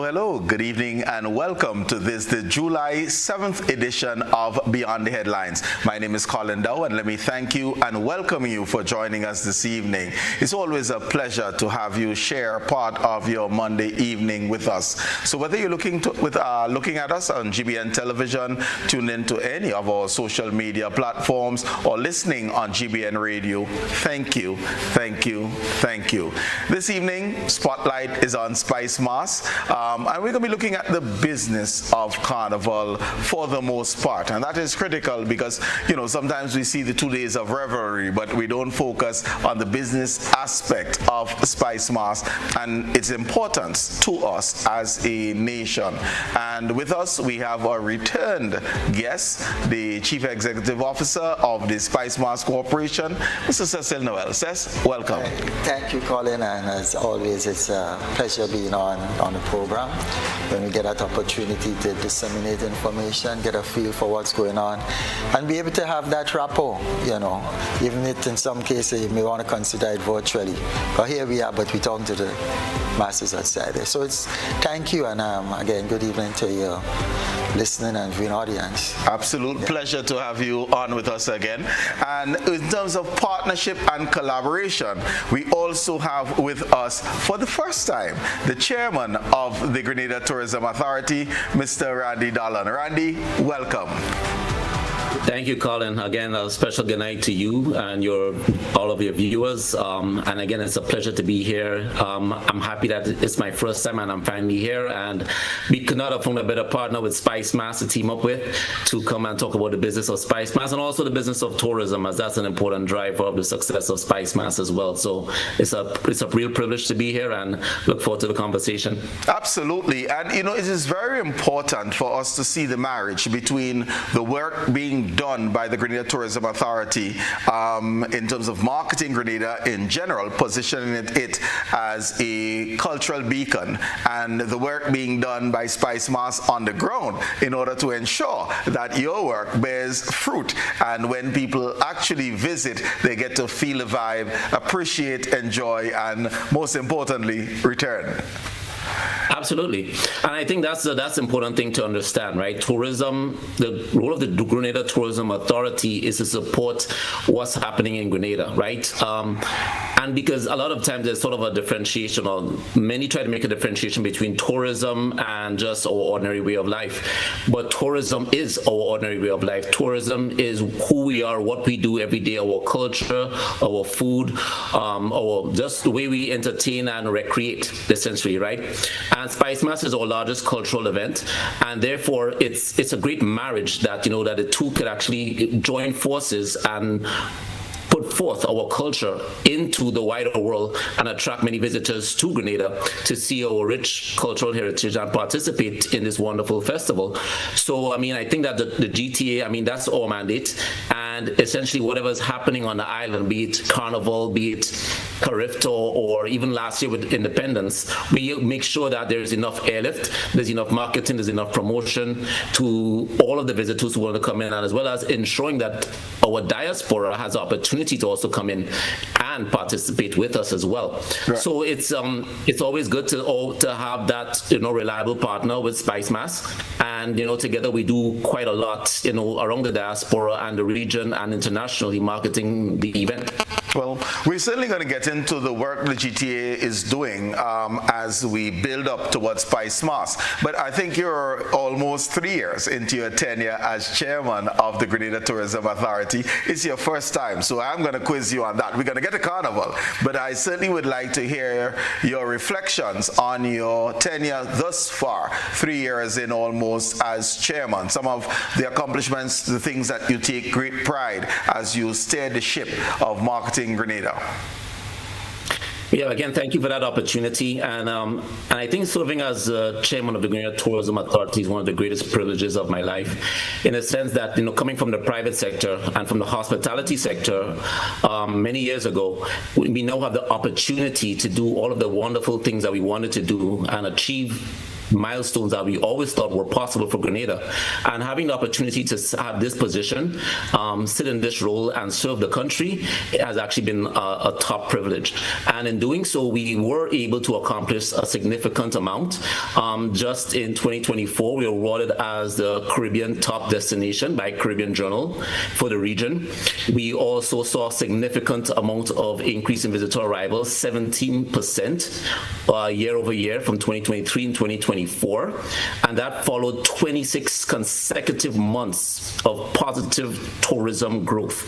Hello. Good evening and welcome to the July 7th edition of Beyond the Headlines. My name is Colin Dowe, and let me thank you and welcome you for joining us this evening. It's always a pleasure to have you share part of your Monday evening with us. So whether you're looking at us on GBN television, tuned into any of our social media platforms, or listening on GBN radio, thank you, thank you, thank you. This evening, Spotlight is on Spicemas. And we're going to be looking at the business of Carnival for the most part. And that is critical because, sometimes we see the 2 days of revelry, but we don't focus on the business aspect of Spicemas and its importance to us as a nation. And with us, we have a returned guest, the Chief Executive Officer of the Spicemas Corporation, Mr. Cecil Noel. Cec, welcome. Thank you, Colin, and as always, it's a pleasure being on the program when we get that opportunity to disseminate information, get a feel for what's going on, and be able to have that rapport, even if in some cases you may want to consider it virtually. But here we are, but we talk to the masses outside there. So thank you, and again, good evening to your listening and viewing audience. Absolute pleasure to have you on with us again. And in terms of partnership and collaboration, we also have with us for the first time the chairman of the Grenada Tourism Authority, Mr. Randy Dowe. Randy, welcome. Thank you, Colin. Again, a special good night to you and all of your viewers. And again, it's a pleasure to be here. I'm happy that it's my first time and I'm finally here. And we could not have found a better partner with Spicemas to team up with to come and talk about the business of Spicemas and also the business of tourism, as that's an important driver of the success of Spicemas as well. So it's a real privilege to be here and look forward to the conversation. Absolutely. And, it is very important for us to see the marriage between the work being done by the Grenada Tourism Authority in terms of marketing Grenada in general, positioning it as a cultural beacon, and the work being done by Spicemas on the ground in order to ensure that your work bears fruit. And when people actually visit, they get to feel the vibe, appreciate, enjoy, and most importantly, return. Absolutely. And I think that's the important thing to understand, right? Tourism, the role of the Grenada Tourism Authority is to support what's happening in Grenada, right? And because a lot of times there's sort of a differentiation, or many try to make a differentiation between tourism and just our ordinary way of life. But tourism is our ordinary way of life. Tourism is who we are, what we do every day, our culture, our food, our just the way we entertain and recreate, essentially, right? And Spicemas is our largest cultural event, and therefore it's a great marriage that that the two could actually join forces and put forth our culture into the wider world and attract many visitors to Grenada to see our rich cultural heritage and participate in this wonderful festival. So, I think that the GTA, that's our mandate, and essentially whatever's happening on the island, be it Carnival, be it Carifto, or even last year with Independence, we make sure that there's enough airlift, there's enough marketing, there's enough promotion to all of the visitors who want to come in, and as well as ensuring that our diaspora has the opportunity to also come in and participate with us as well. Right. So it's always good to have that reliable partner with Spicemas, and together we do quite a lot around the diaspora and the region and internationally marketing the event. Well, we're certainly going to get into the work the GTA is doing as we build up towards Spicemas. But I think you're almost 3 years into your tenure as chairman of the Grenada Tourism Authority. It's your first time, so I'm going to quiz you on that. We're going to get to Carnival, but I certainly would like to hear your reflections on your tenure thus far, 3 years in almost as chairman. Some of the accomplishments, the things that you take great pride as you steer the ship of marketing Grenada. Yeah, again, thank you for that opportunity. And I think serving as chairman of the Grenada Tourism Authority is one of the greatest privileges of my life, in a sense that, coming from the private sector and from the hospitality sector many years ago, we now have the opportunity to do all of the wonderful things that we wanted to do and achieve milestones that we always thought were possible for Grenada. And having the opportunity to have this position, sit in this role and serve the country has actually been a top privilege. And in doing so, we were able to accomplish a significant amount. Just in 2024, we were awarded as the Caribbean top destination by Caribbean Journal for the region. We also saw a significant amount of increase in visitor arrivals, 17% year over year from 2023 and 2024. And that followed 26 consecutive months of positive tourism growth.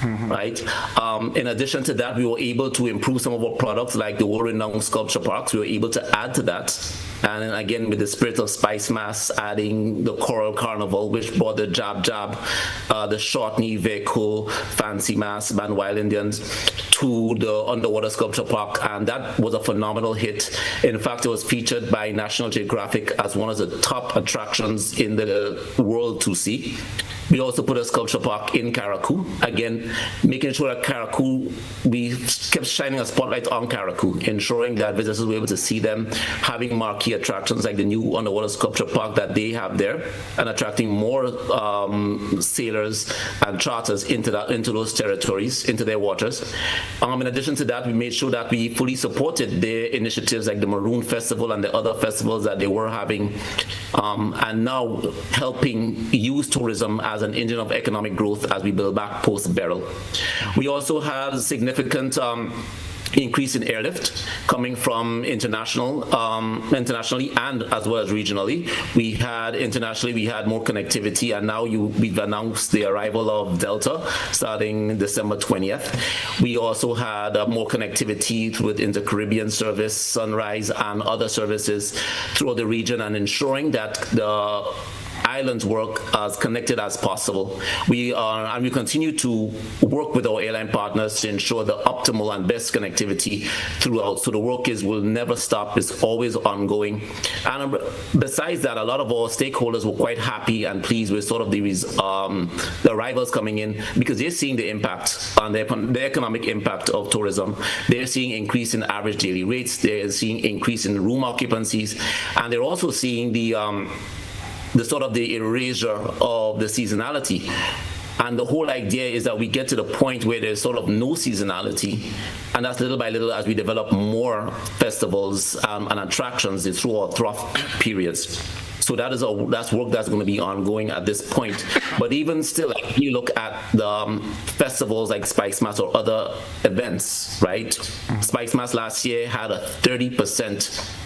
Right. In addition to that, we were able to improve some of our products, like the world-renowned sculpture parks. We were able to add to that. And then again, with the spirit of Spicemas, adding the Coral Carnival, which brought the Jab Jab, the short knee vehicle, fancy mass, band Wild Indians, to the underwater sculpture park. And that was a phenomenal hit. In fact, it was featured by National Geographic as one of the top attractions in the world to see. We also put a sculpture park in Caracou. Again, making sure that Caracou, we kept shining a spotlight on Caracou, ensuring that visitors were able to see them, having marquee attractions like the new underwater sculpture park that they have there, and attracting more sailors and charters into those territories, into their waters. In addition to that, we made sure that we fully supported their initiatives like the Maroon Festival and the other festivals that they were having, and now helping use tourism as an engine of economic growth as we build back post-Beryl. We also had significant increase in airlift coming from internationally and as well as regionally. We had more connectivity, and now we've announced the arrival of Delta starting December 20th. We also had more connectivity with Inter-Caribbean service, Sunrise, and other services throughout the region, and ensuring that the islands work as connected as possible. We continue to work with our airline partners to ensure the optimal and best connectivity throughout. So the work will never stop. It's always ongoing. And besides that, a lot of our stakeholders were quite happy and pleased with sort of the arrivals coming in, because they're seeing the impact on the economic impact of tourism. They're seeing increase in average daily rates. They're seeing increase in room occupancies, and they're also seeing the sort of the erasure of the seasonality. And the whole idea is that we get to the point where there's sort of no seasonality, and that's little by little as we develop more festivals and attractions through our trough periods. So that's work that's going to be ongoing at this point. But even still, if you look at the festivals like Spicemas or other events, right? Spicemas last year had a 30%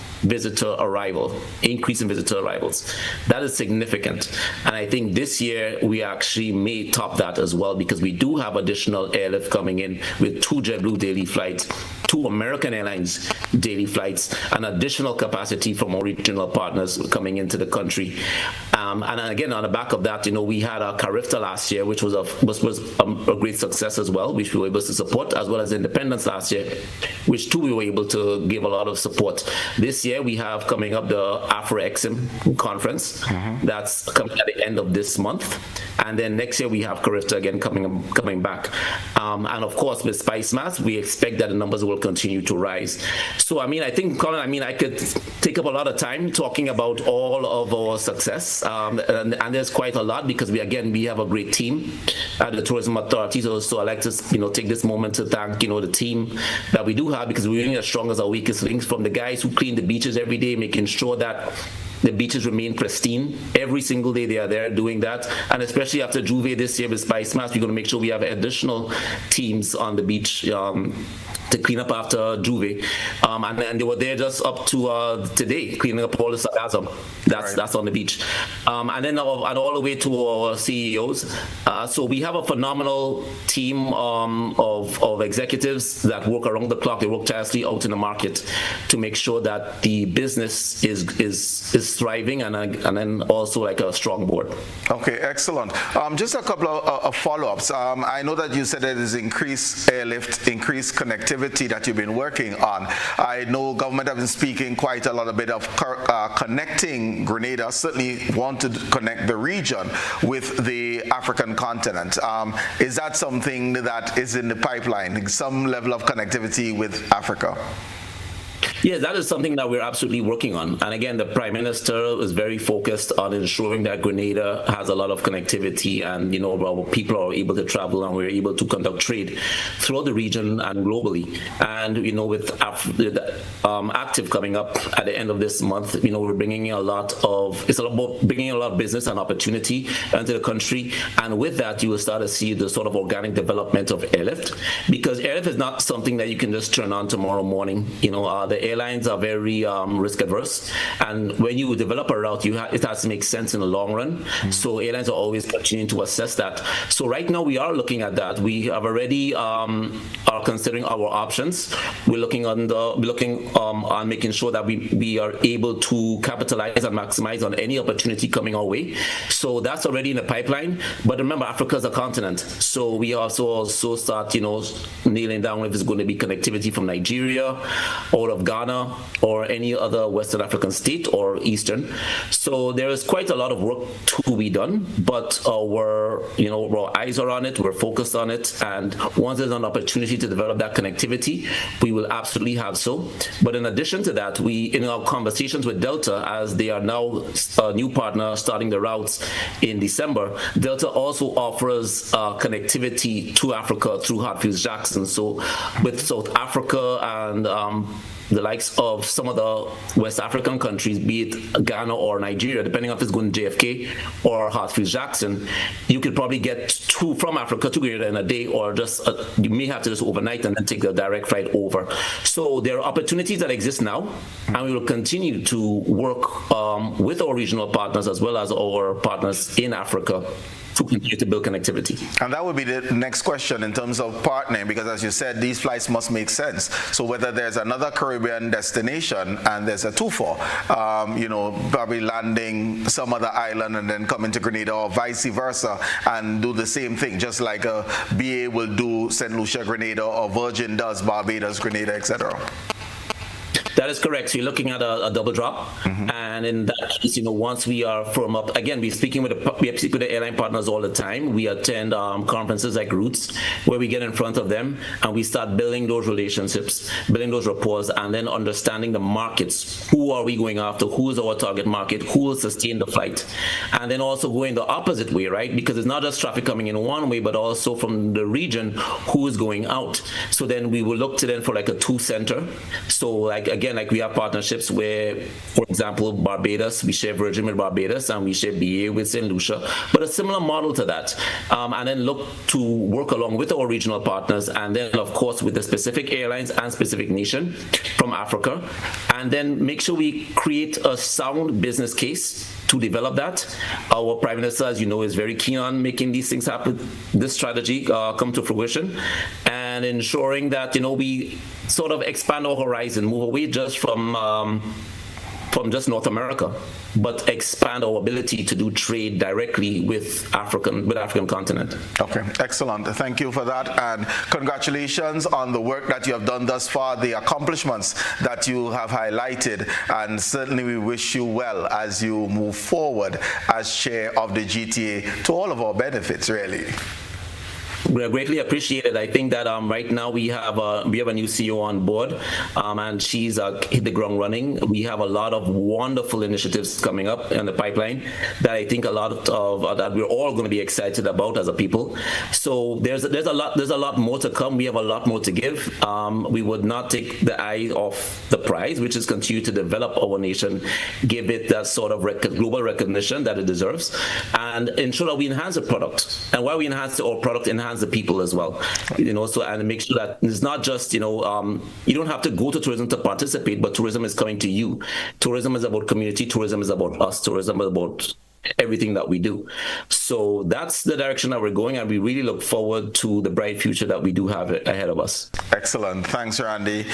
increase in visitor arrivals. That is significant. And I think this year we actually may top that as well, because we do have additional airlift coming in with 2 JetBlue daily flights, 2 American Airlines daily flights, and additional capacity from our regional partners coming into the country. And again, on the back of that, we had a Carifta last year, which was a great success as well, which we were able to support, as well as Independence last year, which too we were able to give a lot of support. This year we have coming up the Afro-Exim conference. That's coming at the end of this month. And then next year we have Carifta again coming back. And of course, with Spicemas, we expect that the numbers will continue to rise. So, I think, Colin, I could take up a lot of time talking about all of our success. And there's quite a lot, because we have a great team at the Tourism Authority. So I'd like to, take this moment to thank, the team that we do have, because we're only as strong as our weakest links, from the guys who clean the beaches every day, making sure that the beaches remain pristine. Every single day they are there doing that. And especially after Juve this year with Spicemas, we're going to make sure we have additional teams on the beach to clean up after Juve. And they were there just up to today, cleaning up all the sargassum that's on the beach. And then all the way to our CEOs. So we have a phenomenal team of executives that work around the clock. They work tirelessly out in the market to make sure that the business is thriving, and then also like a strong board. Okay, excellent. Just a couple of follow-ups. I know that you said there is increased airlift, increased connectivity that you've been working on. I know government have been speaking quite a lot of connecting Grenada, certainly want to connect the region with the African continent. Is that something that is in the pipeline, some level of connectivity with Africa? Yes, that is something that we're absolutely working on. And again, the Prime Minister is very focused on ensuring that Grenada has a lot of connectivity and, our people are able to travel and we're able to conduct trade throughout the region and globally. And, with Active coming up at the end of this month, we're bringing it's about bringing a lot of business and opportunity into the country. And with that, you will start to see the sort of organic development of airlift, because airlift is not something that you can just turn on tomorrow morning. The airlines are very risk adverse, and when you develop a route, it has to make sense in the long run. So airlines are always continuing to assess that. So right now we are looking at that. We have already are considering our options. We're looking on making sure that we are able to capitalize and maximize on any opportunity coming our way. So that's already in the pipeline. But remember, Africa is a continent, so we also start nailing down if it's going to be connectivity from Nigeria, out of Ghana, or any other Western African state or Eastern. So there is quite a lot of work to be done, but our eyes are on it, we're focused on it, and once there's an opportunity to develop that connectivity, we will absolutely have so. But in addition to that, we, in our conversations with Delta, as they are now a new partner starting the routes in December, Delta also offers connectivity to Africa through Hartfield-Jackson. So with South Africa and the likes of some of the West African countries, be it Ghana or Nigeria, depending on if it's going to JFK or Hartfield-Jackson, you could probably get from Africa to Grenada in a day, or just you may have to just overnight and then take the direct flight over. So there are opportunities that exist now, and we will continue to work with our regional partners as well as our partners in Africa to continue to build connectivity. And that would be the next question in terms of partnering, because as you said, these flights must make sense. So whether there's another Caribbean destination and there's a two-for, probably landing some other island and then coming to Grenada, or vice versa, and do the same thing, just like a BA will do St. Lucia, Grenada, or Virgin does Barbados, Grenada, etc. That is correct. So you're looking at a double drop, and in that case, once we are firm up, again, we speak with the airline partners all the time. We attend conferences like Roots, where we get in front of them and we start building those relationships, building those rapports, and then understanding the markets. Who are we going after? Who is our target market? Who will sustain the flight? And then also going the opposite way, right? Because it's not just traffic coming in one way, but also from the region, who is going out. So then we will look to them for like a two-center. So like we have partnerships where, for example, Barbados, we share Virgin with Barbados and we share BA with St. Lucia, but a similar model to that. And then look to work along with our regional partners, and then of course with the specific airlines and specific nation from Africa, and then make sure we create a sound business case to develop that. Our Prime Minister, as you know, is very keen on making these things happen, this strategy come to fruition, and ensuring that we sort of expand our horizon, move away just from just North America, but expand our ability to do trade directly with African continent. Okay, excellent. Thank you for that, and congratulations on the work that you have done thus far, the accomplishments that you have highlighted, and certainly we wish you well as you move forward as chair of the GTA, to all of our benefits, really. We greatly appreciate it. I think that right now we have a new CEO on board, and she's hit the ground running. We have a lot of wonderful initiatives coming up in the pipeline that I think a lot of that we're all going to be excited about as a people. So there's a lot more to come. We have a lot more to give. We would not take the eye off the prize, which is continue to develop our nation, give it that sort of global recognition that it deserves, and ensure that we enhance the product. And while we enhance our product, enhance the people as well, so, and make sure that it's not just, you don't have to go to tourism to participate, but tourism is coming to you. Tourism is about community, tourism is about us, tourism is about everything that we do. So that's the direction that we're going, and we really look forward to the bright future that we do have ahead of us. Excellent. Thanks, Randy.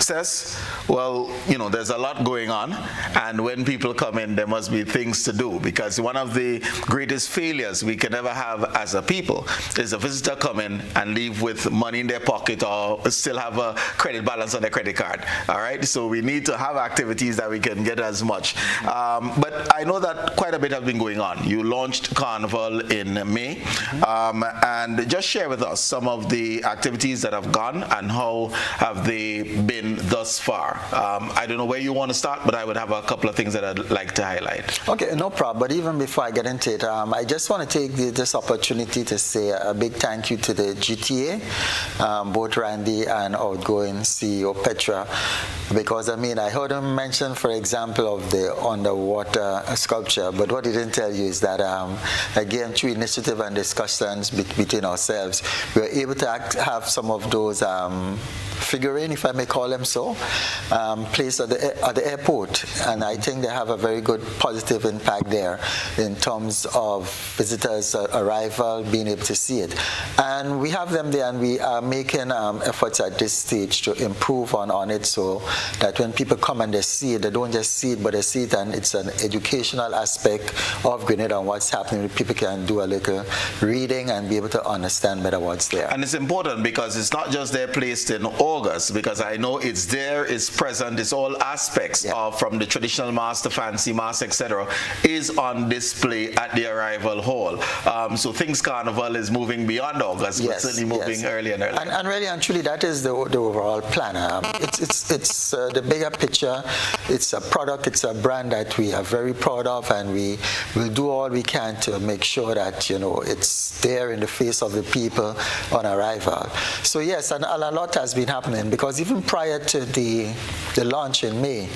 Cess, well, there's a lot going on, and when people come in, there must be things to do, because one of the greatest failures we can ever have as a people is a visitor come in and leave with money in their pocket or still have a credit balance on their credit card. All right? So we need to have activities that we can get as much. But I know that quite a bit have been going on. You launched finished Carnival in May, and just share with us some of the activities that have gone and how have they been thus far. I don't know where you want to start, but I would have a couple of things that I'd like to highlight. Okay, no problem. But even before I get into it, I just want to take this opportunity to say a big thank you to the GTA, both Randy and outgoing CEO Petra, because I heard him mention, for example, of the underwater sculpture, but what he didn't tell you is that, again, through initiative and discussions between ourselves, we were able to have some of those figurine, if I may call them so, placed at the airport, and I think they have a very good positive impact there in terms of visitors' arrival, being able to see it. And we have them there, and we are making efforts at this stage to improve on it so that when people come and they see it, they don't just see it, but they see it, and it's an educational aspect of Grenada and what's happening. People can do a little reading and be able to understand better what's there. And it's important because it's not just there placed in August, because I know it's there, it's present, it's all aspects of, from the traditional mass to fancy mass, etc., is on display at the arrival hall. So Things Carnival is moving beyond August, but certainly moving earlier and earlier. And really and truly, that is the overall plan. It's the bigger picture. It's a product, it's a brand that we are very proud of, and we will do all we can to make sure that, it's there in the face of the people on arrival. So yes, and a lot has been happening, because even prior to the launch in May,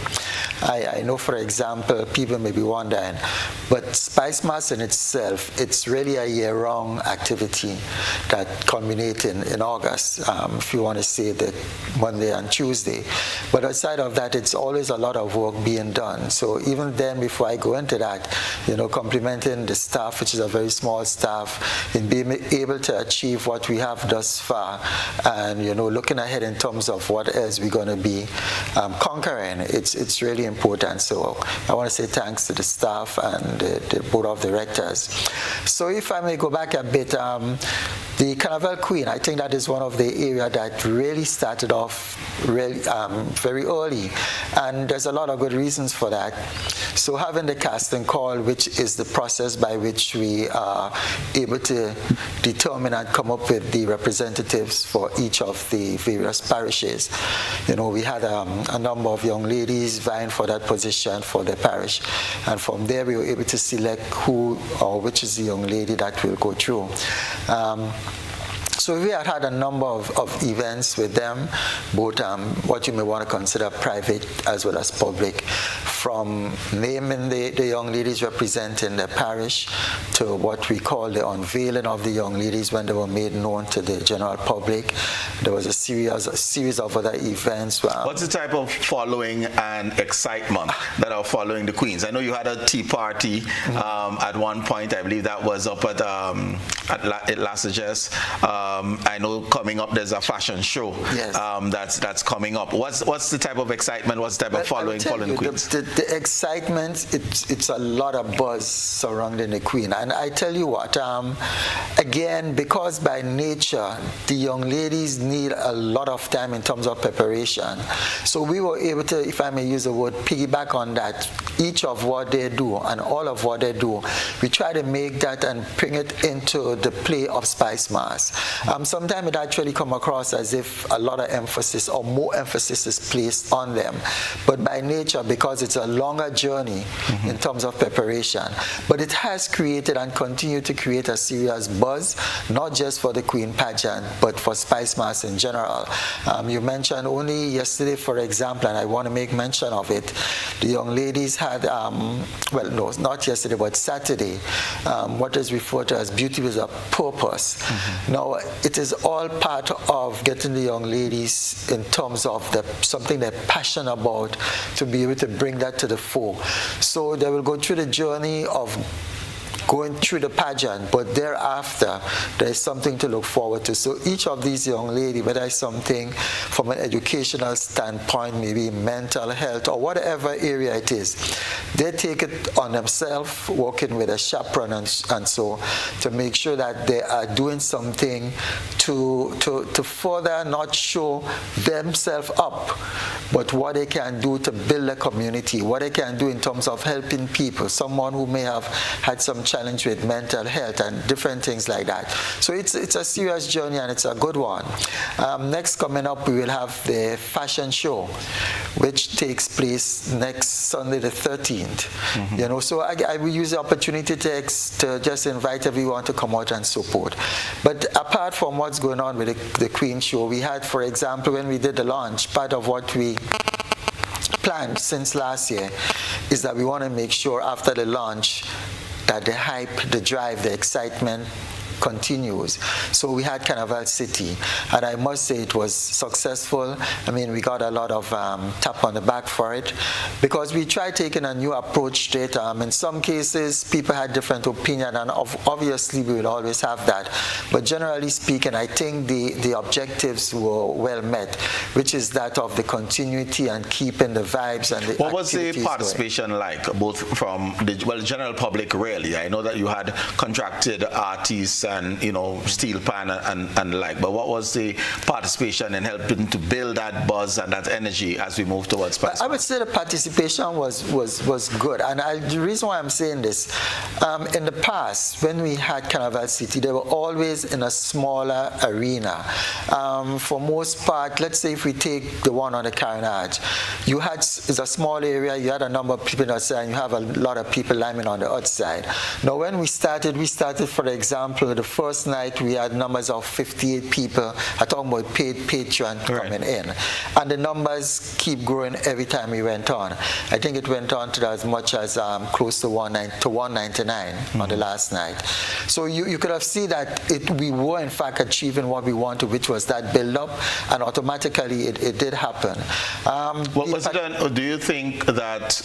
I know, for example, people may be wondering, but Spicemas in itself, it's really a year-round activity that culminates in August, if you want to say the Monday and Tuesday. But outside of that, it's always a lot of work being done. So even then, before I go into that, complimenting the staff, which is a very small staff, in being able to achieve what we have thus far, and looking ahead in terms of what else we're going to be conquering, it's really important. So I want to say thanks to the staff and the board of directors. So if I may go back a bit, the Carnival Queen, I think that is one of the areas that really started off really very early, and there's a lot of good reasons for that. So having the casting call, which is the process by which we are able to determine and come up with the representatives for each of the various parishes. We had a number of young ladies vying for that position for the parish, and from there we were able to select who or which is the young lady that will go through. So we had a number of events with them, both what you may want to consider private as well as public, from naming the young ladies representing the parish to what we call the unveiling of the young ladies when they were made known to the general public. There was a series of other events. What's the type of following and excitement that are following the Queens? I know you had a tea party at one point. I believe that was up at La Sagesse. I know coming up there's a fashion show that's coming up. What's the type of excitement? What's the type of following the Queens? The excitement, it's a lot of buzz surrounding the Queen. And I tell you what, again, because by nature, the young ladies need a lot of time in terms of preparation. So we were able to, if I may use the word, piggyback on that. Each of what they do and all of what they do, we try to make that and bring it into the play of Spicemas. Sometimes it actually come across as if a lot of emphasis or more emphasis is placed on them. But by nature, because it's a longer journey in terms of preparation, but it has created and continued to create a serious buzz, not just for the Queen pageant, but for Spicemas in general. You mentioned only yesterday, for example, and I want to make mention of it, the young ladies had, well, no, not yesterday, but Saturday, what is referred to as Beauty with a Purpose. Now, it is all part of getting the young ladies in terms of something they're passionate about to be able to bring that to the fore. So they will go through the journey of going through the pageant, but thereafter there is something to look forward to. So each of these young ladies, whether it's something from an educational standpoint, maybe mental health or whatever area it is, they take it on themselves, working with a chaperone and so, to make sure that they are doing something to further not show themselves up, but what they can do to build a community, what they can do in terms of helping people, someone who may have had some challenged with mental health and different things like that. So it's a serious journey, and it's a good one. Next coming up, we will have the fashion show, which takes place next Sunday the 13th. So I will use the opportunity to just invite everyone to come out and support. But apart from what's going on with the Queen show, we had, for example, when we did the launch, part of what we planned since last year is that we want to make sure after the launch that the hype, the drive, the excitement continues. So we had Carnival City, and I must say it was successful. I mean, we got a lot of tap on the back for it, because we tried taking a new approach to it. In some cases, people had different opinion, and obviously we will always have that. But generally speaking, I think the objectives were well met, which is that of the continuity and keeping the vibes and the What was the activities participation going. like, both from the general public, really? I know that you had contracted artists and steel pan and like, but what was the participation in helping to build that buzz and that energy as we move towards Spicemas? I would say the participation was good, and the reason why I'm saying this, in the past when we had Carnival City, they were always in a smaller arena. For most part, let's say if we take the one on the Carnage, it's a small area, you had a number of people outside, and you have a lot of people lining on the outside. Now when we started, for example, the first night we had numbers of 58 people. I'm talking about paid patron coming in, and the numbers keep growing every time we went on. I think it went on to as much as close to 199 on the last night. So you could have seen that we were in fact achieving what we wanted, which was that build up, and automatically it did happen. Do you think that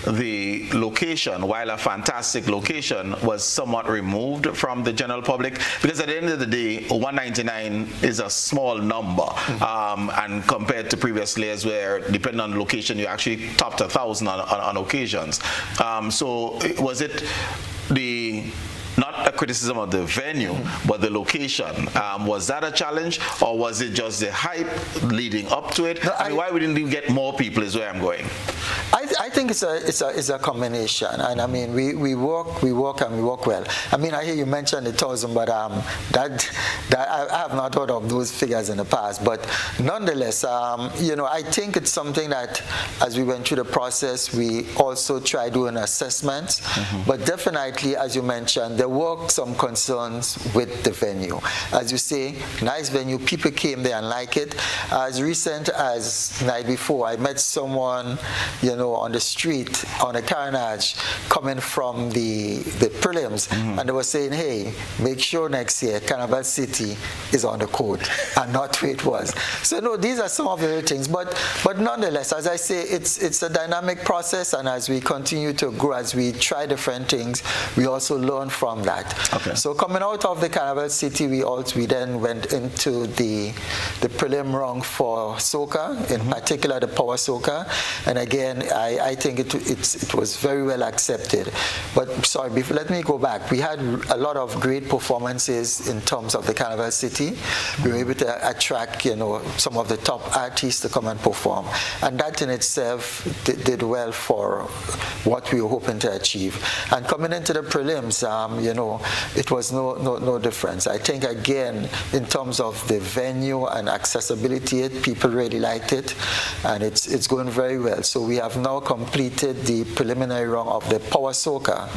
the location, while a fantastic location, was somewhat removed from the general public? Because at the end of the day, 199 is a small number, and compared to previous years where, depending on the location, you actually topped 1,000 on occasions. So was it not a criticism of the venue, but the location? Was that a challenge, or was it just the hype leading up to it? No, why wouldn't we get more people is where I'm going. I think it's a combination, and I mean we work and we work well. I mean, I hear you mention the 1,000, but that I have not heard of those figures in the past. But nonetheless, I think it's something that as we went through the process, we also try doing assessments. But definitely, as you mentioned, there were some concerns with the venue. As you say, nice venue, people came there and liked it. As recent as the night before, I met someone, on the street, on a Carnage, coming from the prelims, and they were saying, hey, make sure next year Carnival City is on the court, and not where it was. So no, these are some of the things, but nonetheless, as I say, it's a dynamic process, and as we continue to grow, as we try different things, we also learn from that. Okay. So coming out of the Carnival City, we then went into the prelim round for soca, in particular the power soca, and again, I think it was very well accepted. But sorry, let me go back. We had a lot of great performances in terms of the Carnival City. We were able to attract, some of the top artists to come and perform, and that in itself did well for what we were hoping to achieve. And coming into the prelims, it was no difference. I think again, in terms of the venue and accessibility, people really liked it, and it's going very well. So we have now completed the preliminary round of the Power Soca.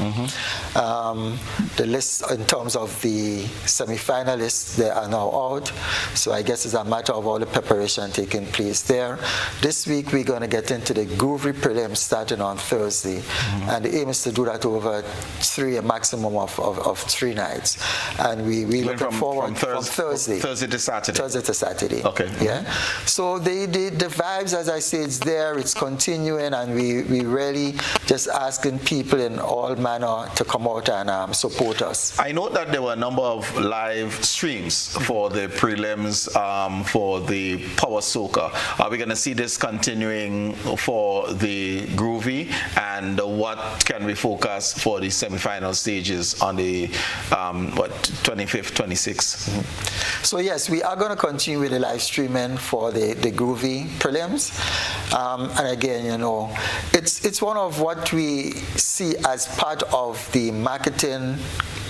The list in terms of the semi-finalists, they are now out. So I guess it's a matter of all the preparation taking place there. This week we're going to get into the Groovy prelims starting on Thursday. And the aim is to do that over a maximum of 3 nights. And we looking forward from Thursday. Thursday to Saturday. Thursday to Saturday. Okay. Yeah. So the vibes, as I say, it's there, it's continuing, and we really just asking people in all manner to come out and support us. I know that there were a number of live streams for the prelims for the Power Soca. Are we going to see this continuing for the Groovy, and what can we focus for the semi-final stages on the 25th, 26th? So yes, we are going to continue with the live streaming for the Groovy prelims, and again, it's one one of what we see as part of the marketing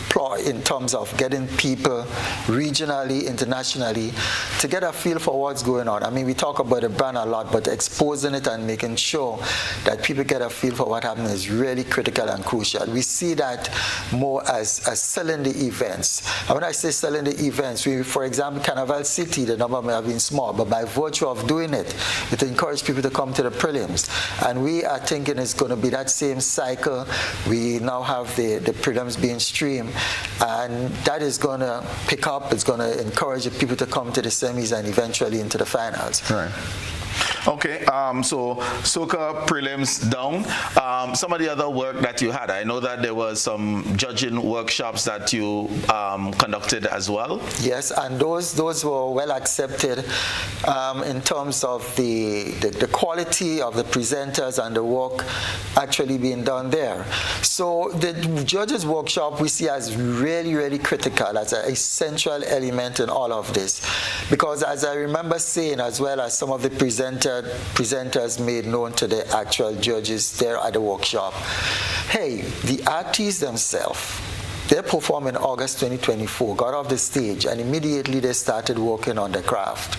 ploy in terms of getting people regionally, internationally, to get a feel for what's going on. I mean, we talk about the brand a lot, but exposing it and making sure that people get a feel for what happened is really critical and crucial. We see that more as selling the events. And when I say selling the events, for example, Carnival City, the number may have been small, but by virtue of doing it, it encouraged people to come to the prelims. And we are thinking it's going to be that same cycle. We now have the prelims being streamed, and that is going to pick up. It's going to encourage the people to come to the semis and eventually into the finals. Right. Okay, so soca prelims down. Some of the other work that you had, I know that there was some judging workshops that you conducted as well. Yes, and those were well accepted in terms of the quality of the presenters and the work actually being done there. So the judges workshop we see as really, really critical, as an essential element in all of this. Because as I remember saying, as well as some of the presenters made known to the actual judges there at the workshop, hey, the artists themselves, they performed in August 2024, got off the stage, and immediately they started working on the craft.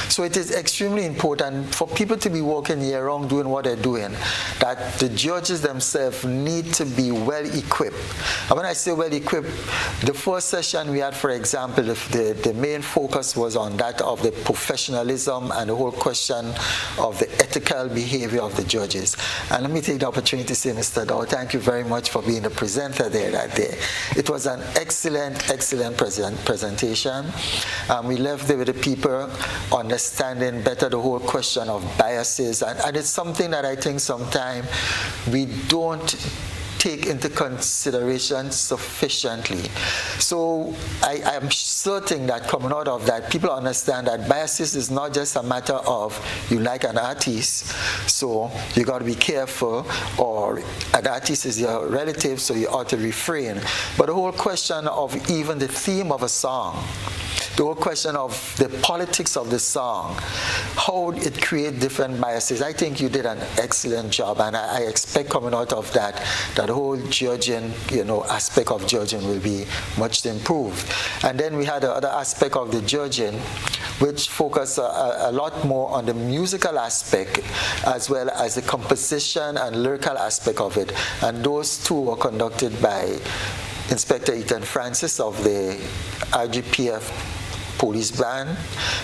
So it is extremely important for people to be working year-round doing what they're doing, that the judges themselves need to be well-equipped. And when I say well-equipped, the first session we had, for example, the main focus was on that of the professionalism and the whole question of the ethical behavior of the judges. And let me take the opportunity to say, Mr. Dowe, thank you very much for being the presenter there that day. It was an excellent presentation. We left there with the people understanding better the whole question of biases, and it's something that I think sometimes we don't take into consideration sufficiently. So I am certain that coming out of that, people understand that biases is not just a matter of you like an artist, so you got to be careful, or an artist is your relative, so you ought to refrain. But the whole question of even the theme of a song, the whole question of the politics of the song, how it creates different biases. I think you did an excellent job, and I expect coming out of that, the whole judging, aspect of judging will be much improved. And then we had the other aspect of the judging, which focused a lot more on the musical aspect, as well as the composition and lyrical aspect of it. And those two were conducted by Inspector Ethan Francis of the RGPF Police Band,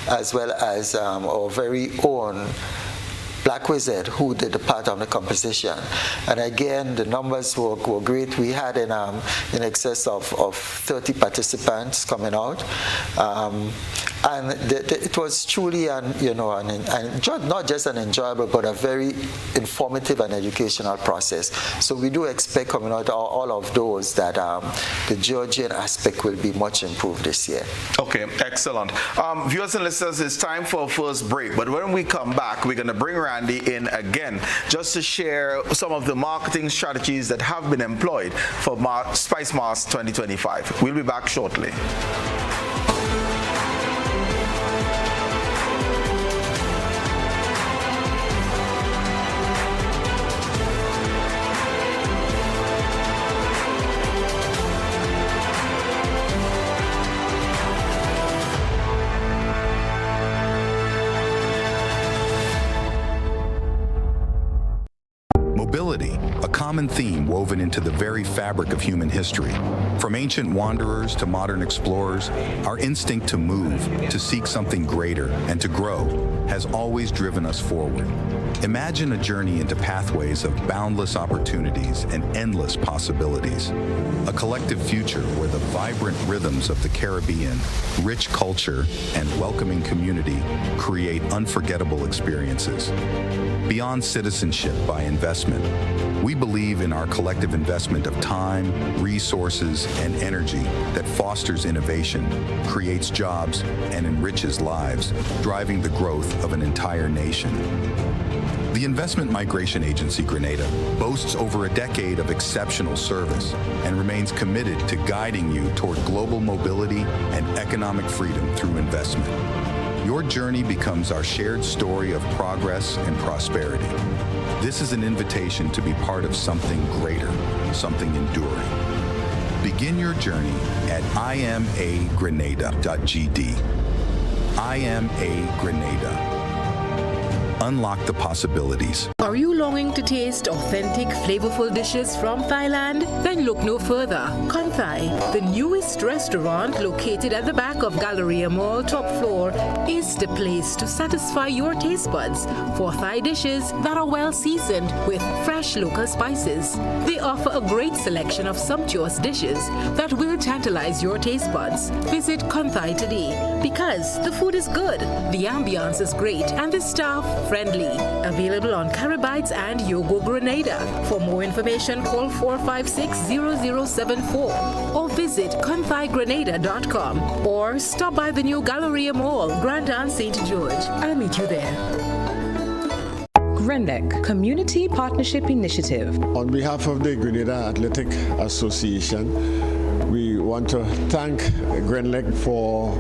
as well as our very own Black Wizard, who did the part of the composition. And again, the numbers were great. We had in excess of 30 participants coming out. And it was truly not just an enjoyable, but a very informative and educational process. So we do expect coming out all of those that the judging aspect will be much improved this year. Okay, excellent. Viewers and listeners, it's time for our first break. But when we come back, we're going to bring Randy in again just to share some of the marketing strategies that have been employed for Spicemas 2025. We'll be back shortly. Mobility, a common theme woven into the very fabric of human history. From ancient wanderers to modern explorers, our instinct to move, to seek something greater, and to grow has always driven us forward. Imagine a journey into pathways of boundless opportunities and endless possibilities. A collective future where the vibrant rhythms of the Caribbean, rich culture, and welcoming community create unforgettable experiences. Beyond citizenship by investment, we believe in our collective investment of time, resources, and energy that fosters innovation, creates jobs, and enriches lives, driving the growth of an entire nation. The Investment Migration Agency Grenada boasts over a decade of exceptional service and remains committed to guiding you toward global mobility and economic freedom through investment. Your journey becomes our shared story of progress and prosperity. This is an invitation to be part of something greater, something enduring. Begin your journey at imagrenada.gd. I am a Grenada. Unlock the possibilities. Are you longing to taste authentic, flavorful dishes from Thailand? Then look no further. Konthai, the newest restaurant located at the back of Galleria Mall top floor, is the place to satisfy your taste buds for Thai dishes that are well seasoned with fresh local spices. They offer a great selection of sumptuous dishes that will tantalize your taste buds. Visit Konthai today because the food is good, the ambiance is great, and the staff friendly. Available on Carabites and Yogo Grenada. For more information, call 456-0074 or visit konthaigrenada.com or stop by the new Galleria Mall, Grand Anse St. George. I'll meet you there. GRENLEC Community Partnership Initiative. On behalf of the Grenada Athletic Association, we want to thank GRENLEC for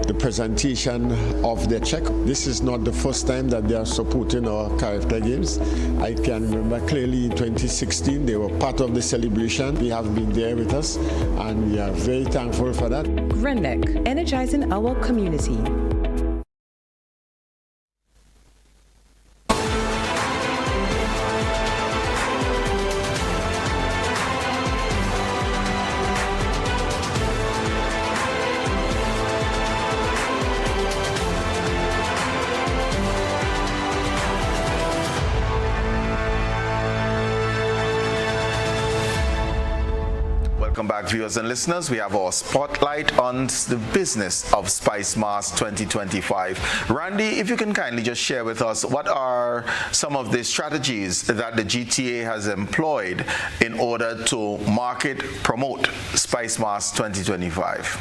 the presentation of the check. This is not the first time that they are supporting our character games. I can remember clearly in 2016 they were part of the celebration. They have been there with us and we are very thankful for that. GRENLEC, energizing our community. Welcome back, viewers and listeners. We have our spotlight on the business of Spicemas 2025. Randy, if you can kindly just share with us what are some of the strategies that the GTA has employed in order to market, promote Spicemas 2025.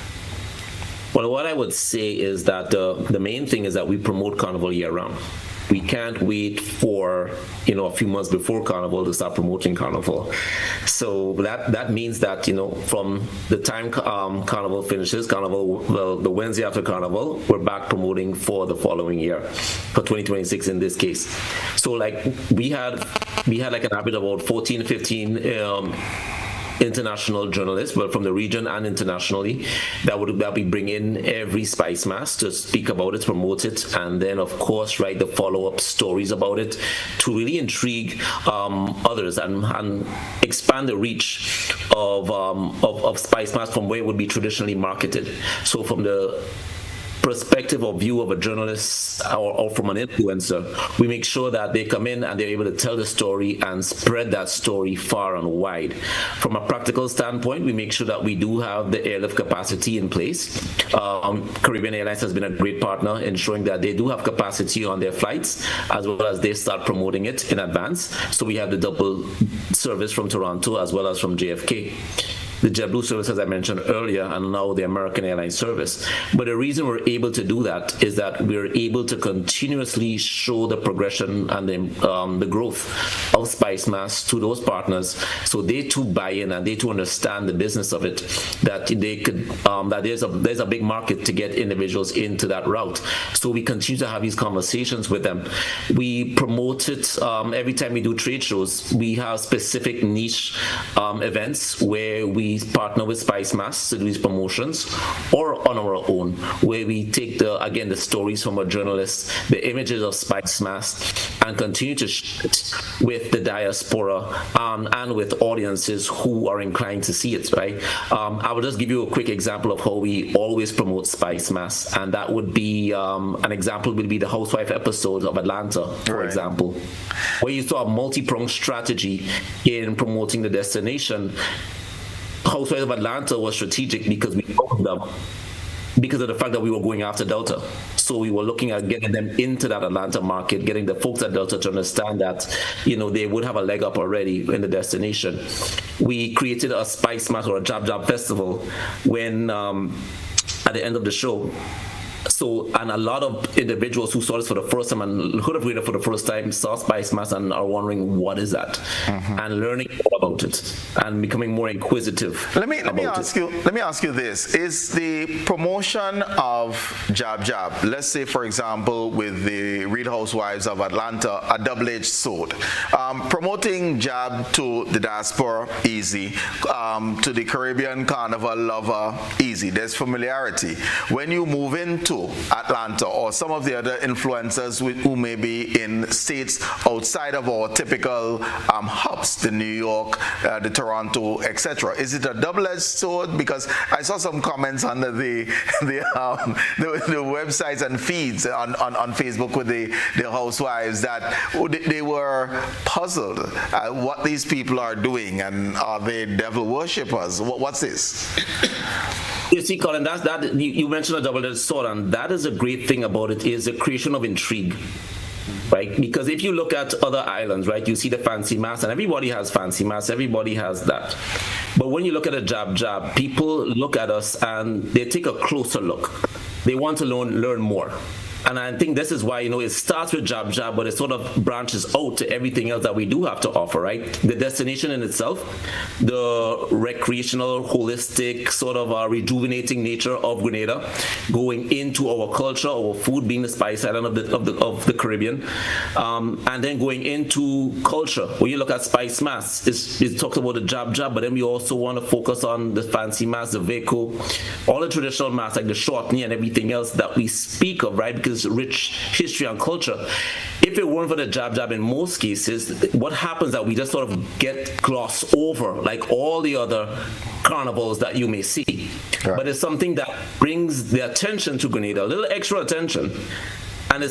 Well, what I would say is that the main thing is that we promote Carnival year-round. We can't wait for, a few months before Carnival to start promoting Carnival. So that means that, from the time Carnival finishes, the Wednesday after Carnival, we're back promoting for the following year, for 2026 in this case. So we had like an habit of about 14, 15 international journalists, well, from the region and internationally, that we bring in every Spicemas to speak about it, promote it, and then of course write the follow-up stories about it to really intrigue others and expand the reach of Spicemas from where it would be traditionally marketed. So from the perspective or view of a journalist or from an influencer, we make sure that they come in and they're able to tell the story and spread that story far and wide. From a practical standpoint, we make sure that we do have the airlift capacity in place. Caribbean Airlines has been a great partner, ensuring that they do have capacity on their flights, as well as they start promoting it in advance. So we have the double service from Toronto as well as from JFK. The JetBlue service, as I mentioned earlier, and now the American Airlines service. But the reason we're able to do that is that we're able to continuously show the progression and the growth of Spicemas to those partners, so they too buy in and they too understand the business of it, that they could that there's a big market to get individuals into that route. So we continue to have these conversations with them. We promote it every time we do trade shows. We have specific niche events where we partner with Spicemas to do these promotions, or on our own, where we take the stories from a journalist, the images of Spicemas, and continue to share it with the diaspora and with audiences who are inclined to see it, right? I will just give you a quick example of how we always promote Spicemas, and that would be an example would be the Housewife episode of Atlanta, for example, where you saw a multi-pronged strategy in promoting the destination. Housewives of Atlanta was strategic because we opened up because of the fact that we were going after Delta. So we were looking at getting them into that Atlanta market, getting the folks at Delta to understand that, they would have a leg up already in the destination. We created a Spicemas or a Jab Jab festival when, at the end of the show, So, and a lot of individuals who saw this for the first time and heard of Grenada for the first time saw Spicemas and are wondering what is that, and learning more about it and becoming more inquisitive. Let me ask you this: is the promotion of Jab Jab, let's say for example with the Real Housewives of Atlanta, a double-edged sword? Promoting Jab to the diaspora, easy. To the Caribbean carnival lover, easy. There's familiarity. When you move into Atlanta or some of the other influencers who may be in states outside of our typical hubs, the New York, the Toronto, etc., is it a double-edged sword? Because I saw some comments under the websites and feeds on Facebook with the housewives that they were puzzled at what these people are doing, and are they devil worshippers? What's this? You see, Colin, that you mentioned a double-edged sword, and that is a great thing about it, is the creation of intrigue. Right? Because if you look at other islands, right, you see the fancy mass, and everybody has fancy mass, everybody has that. But when you look at a Jab Jab, people look at us and they take a closer look. They want to learn more. And I think this is why, it starts with Jab Jab, but it sort of branches out to everything else that we do have to offer, right? The destination in itself, the recreational, holistic, sort of rejuvenating nature of Grenada, going into our culture, our food being the spice island of the Caribbean, and then going into culture. When you look at Spicemas, it talks about the Jab Jab, but then we also want to focus on the fancy mass, the Veco, all the traditional mass like the shortney and everything else that we speak of, right? Because rich history and culture. If it weren't for the Jab Jab, in most cases, what happens that we just sort of get glossed over like all the other carnivals that you may see. Right. But it's something that brings the attention to Grenada, a little extra attention. And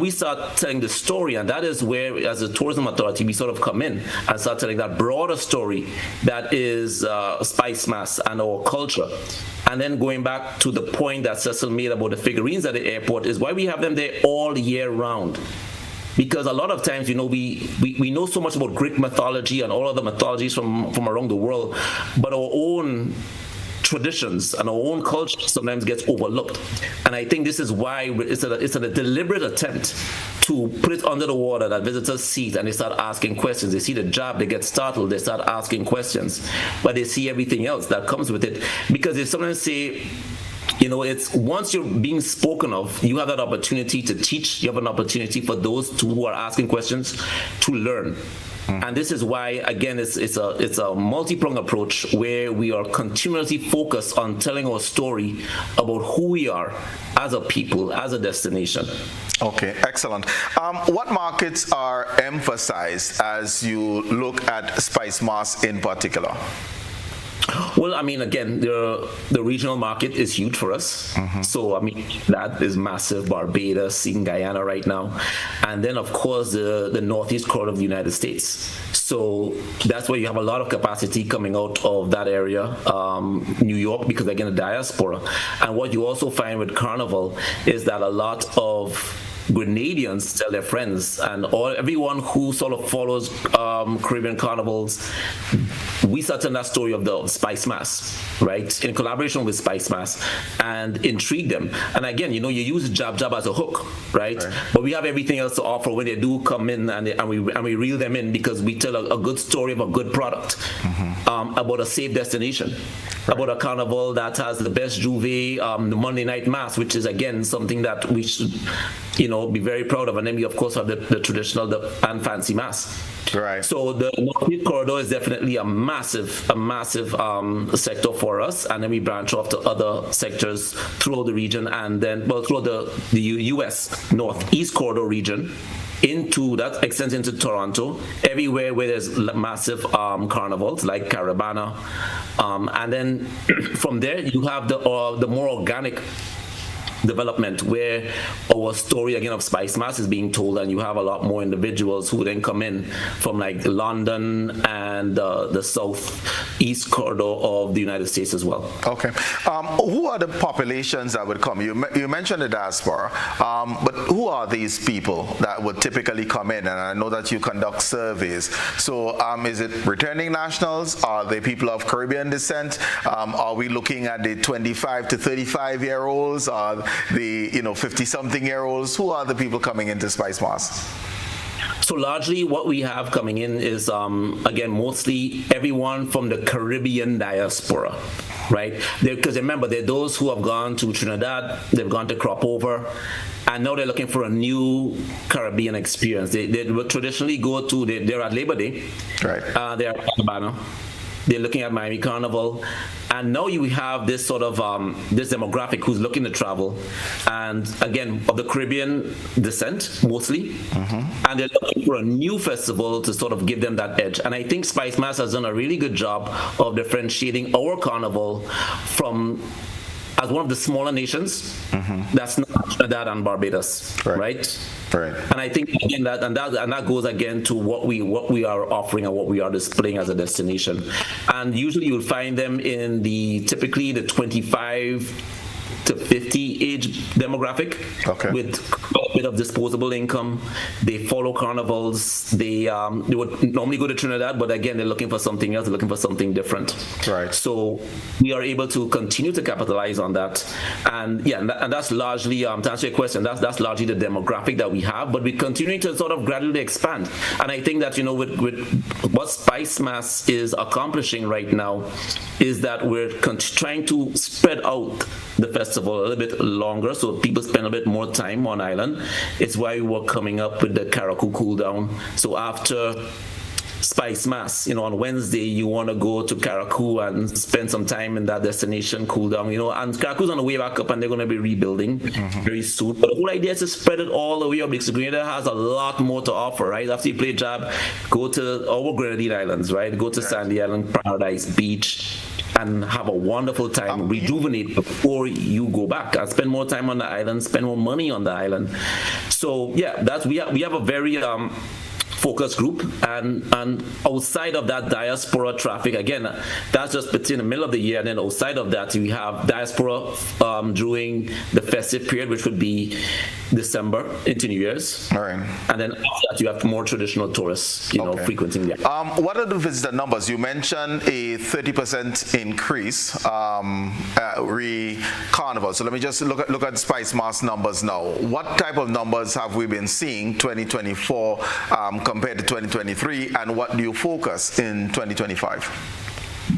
we start telling the story, and that is where, as a tourism authority, we sort of come in and start telling that broader story that is Spicemas and our culture. And then going back to the point that Cecil made about the figurines at the airport is why we have them there all year round. Because a lot of times, we know so much about Greek mythology and all other mythologies from around the world, but our own traditions and our own culture sometimes gets overlooked. And I think this is why it's a deliberate attempt to put it under the water that visitors see it and they start asking questions. They see the Jab, they get startled, they start asking questions, but they see everything else that comes with it. Because they sometimes say, it's once you're being spoken of, you have that opportunity to teach, you have an opportunity for those who are asking questions to learn. And this is why, again, it's a multi-pronged approach where we are continuously focused on telling our story about who we are as a people, as a destination. Okay, excellent. What markets are emphasized as you look at Spicemas in particular? Well, again, the regional market is huge for us. So, that is massive. Barbados, even Guyana right now. And then, of course, the northeast corridor of the United States. So that's where you have a lot of capacity coming out of that area, New York, because, again, the diaspora. And what you also find with Carnival is that a lot of Grenadians tell their friends, and everyone who sort of follows Caribbean carnivals, we start telling that story of the Spicemas, right, in collaboration with Spicemas, and intrigue them. And again, you use Jab Jab as a hook, right? But we have everything else to offer when they do come in, and we reel them in because we tell a good story of a good product, about a safe destination, about a carnival that has the best juve, the Monday night mass, which is again something that we should be very proud of. And then we of course have the traditional and fancy mass. Right. So the Northeast Corridor is definitely a massive sector for us, and then we branch off to other sectors throughout the region, and then throughout the U.S. Northeast Corridor region. That extends into Toronto, everywhere where there's massive carnivals like Caravana, and then from there you have the more organic development where our story again of Spicemas is being told, and you have a lot more individuals who then come in from like London and the southeast corridor of the United States as well. Okay. Who are the populations that would come? You mentioned the diaspora, but who are these people that would typically come in? And I know that you conduct surveys. So is it returning nationals? Are they people of Caribbean descent? Are we looking at the 25 to 35-year-olds? the 50-something-year-olds? Who are the people coming into Spicemas? So largely what we have coming in is, again, mostly everyone from the Caribbean diaspora, right? Because remember, there are those who have gone to Trinidad, they've gone to crop over, and now they're looking for a new Caribbean experience. They would traditionally go to, they're at Labor Day, right? They're at Cabana. They're looking at Miami Carnival, and now you have this sort of this demographic who's looking to travel, and again of the Caribbean descent mostly, and they're looking for a new festival to sort of give them that edge. And I think Spicemas has done a really good job of differentiating our carnival from, as one of the smaller nations, that's not Trinidad and Barbados, right? Right. And I think again that goes again to what we are offering and what we are displaying as a destination. And usually you'll find them in typically the 25 to 50 age demographic, with a bit of disposable income. They follow carnivals. They would normally go to Trinidad, but again, they're looking for something else. They're looking for something different. Right. So we are able to continue to capitalize on that. And yeah, and that's largely, to answer your question, that's largely the demographic that we have, but we're continuing to sort of gradually expand. And I think that, with what Spicemas is accomplishing right now is that we're trying to spread out the festival a little bit longer, so people spend a bit more time on island. It's why we were coming up with the Caracou cool down. So after Spicemas, on Wednesday, you want to go to Caracou and spend some time in that destination, cool down, and Caracou's on the way back up, and they're going to be rebuilding very soon. But the whole idea is to spread it all the way up, because Grenada has a lot more to offer, right? After you play jab, go to our Grenadine Islands, right? Go to Sandy Island, Paradise Beach, and have a wonderful time, rejuvenate before you go back, and spend more time on the island, spend more money on the island. So yeah, we have a very focus group, and outside of that diaspora traffic, again, that's just between the middle of the year, and then outside of that we have diaspora during the festive period, which would be December into New Year's. All right. And then after that you have more traditional tourists frequenting there. What are the visitor numbers? You mentioned a 30% increase re-carnival. So let me just look at Spicemas numbers now. What type of numbers have we been seeing 2024 compared to 2023, and what do you focus in 2025?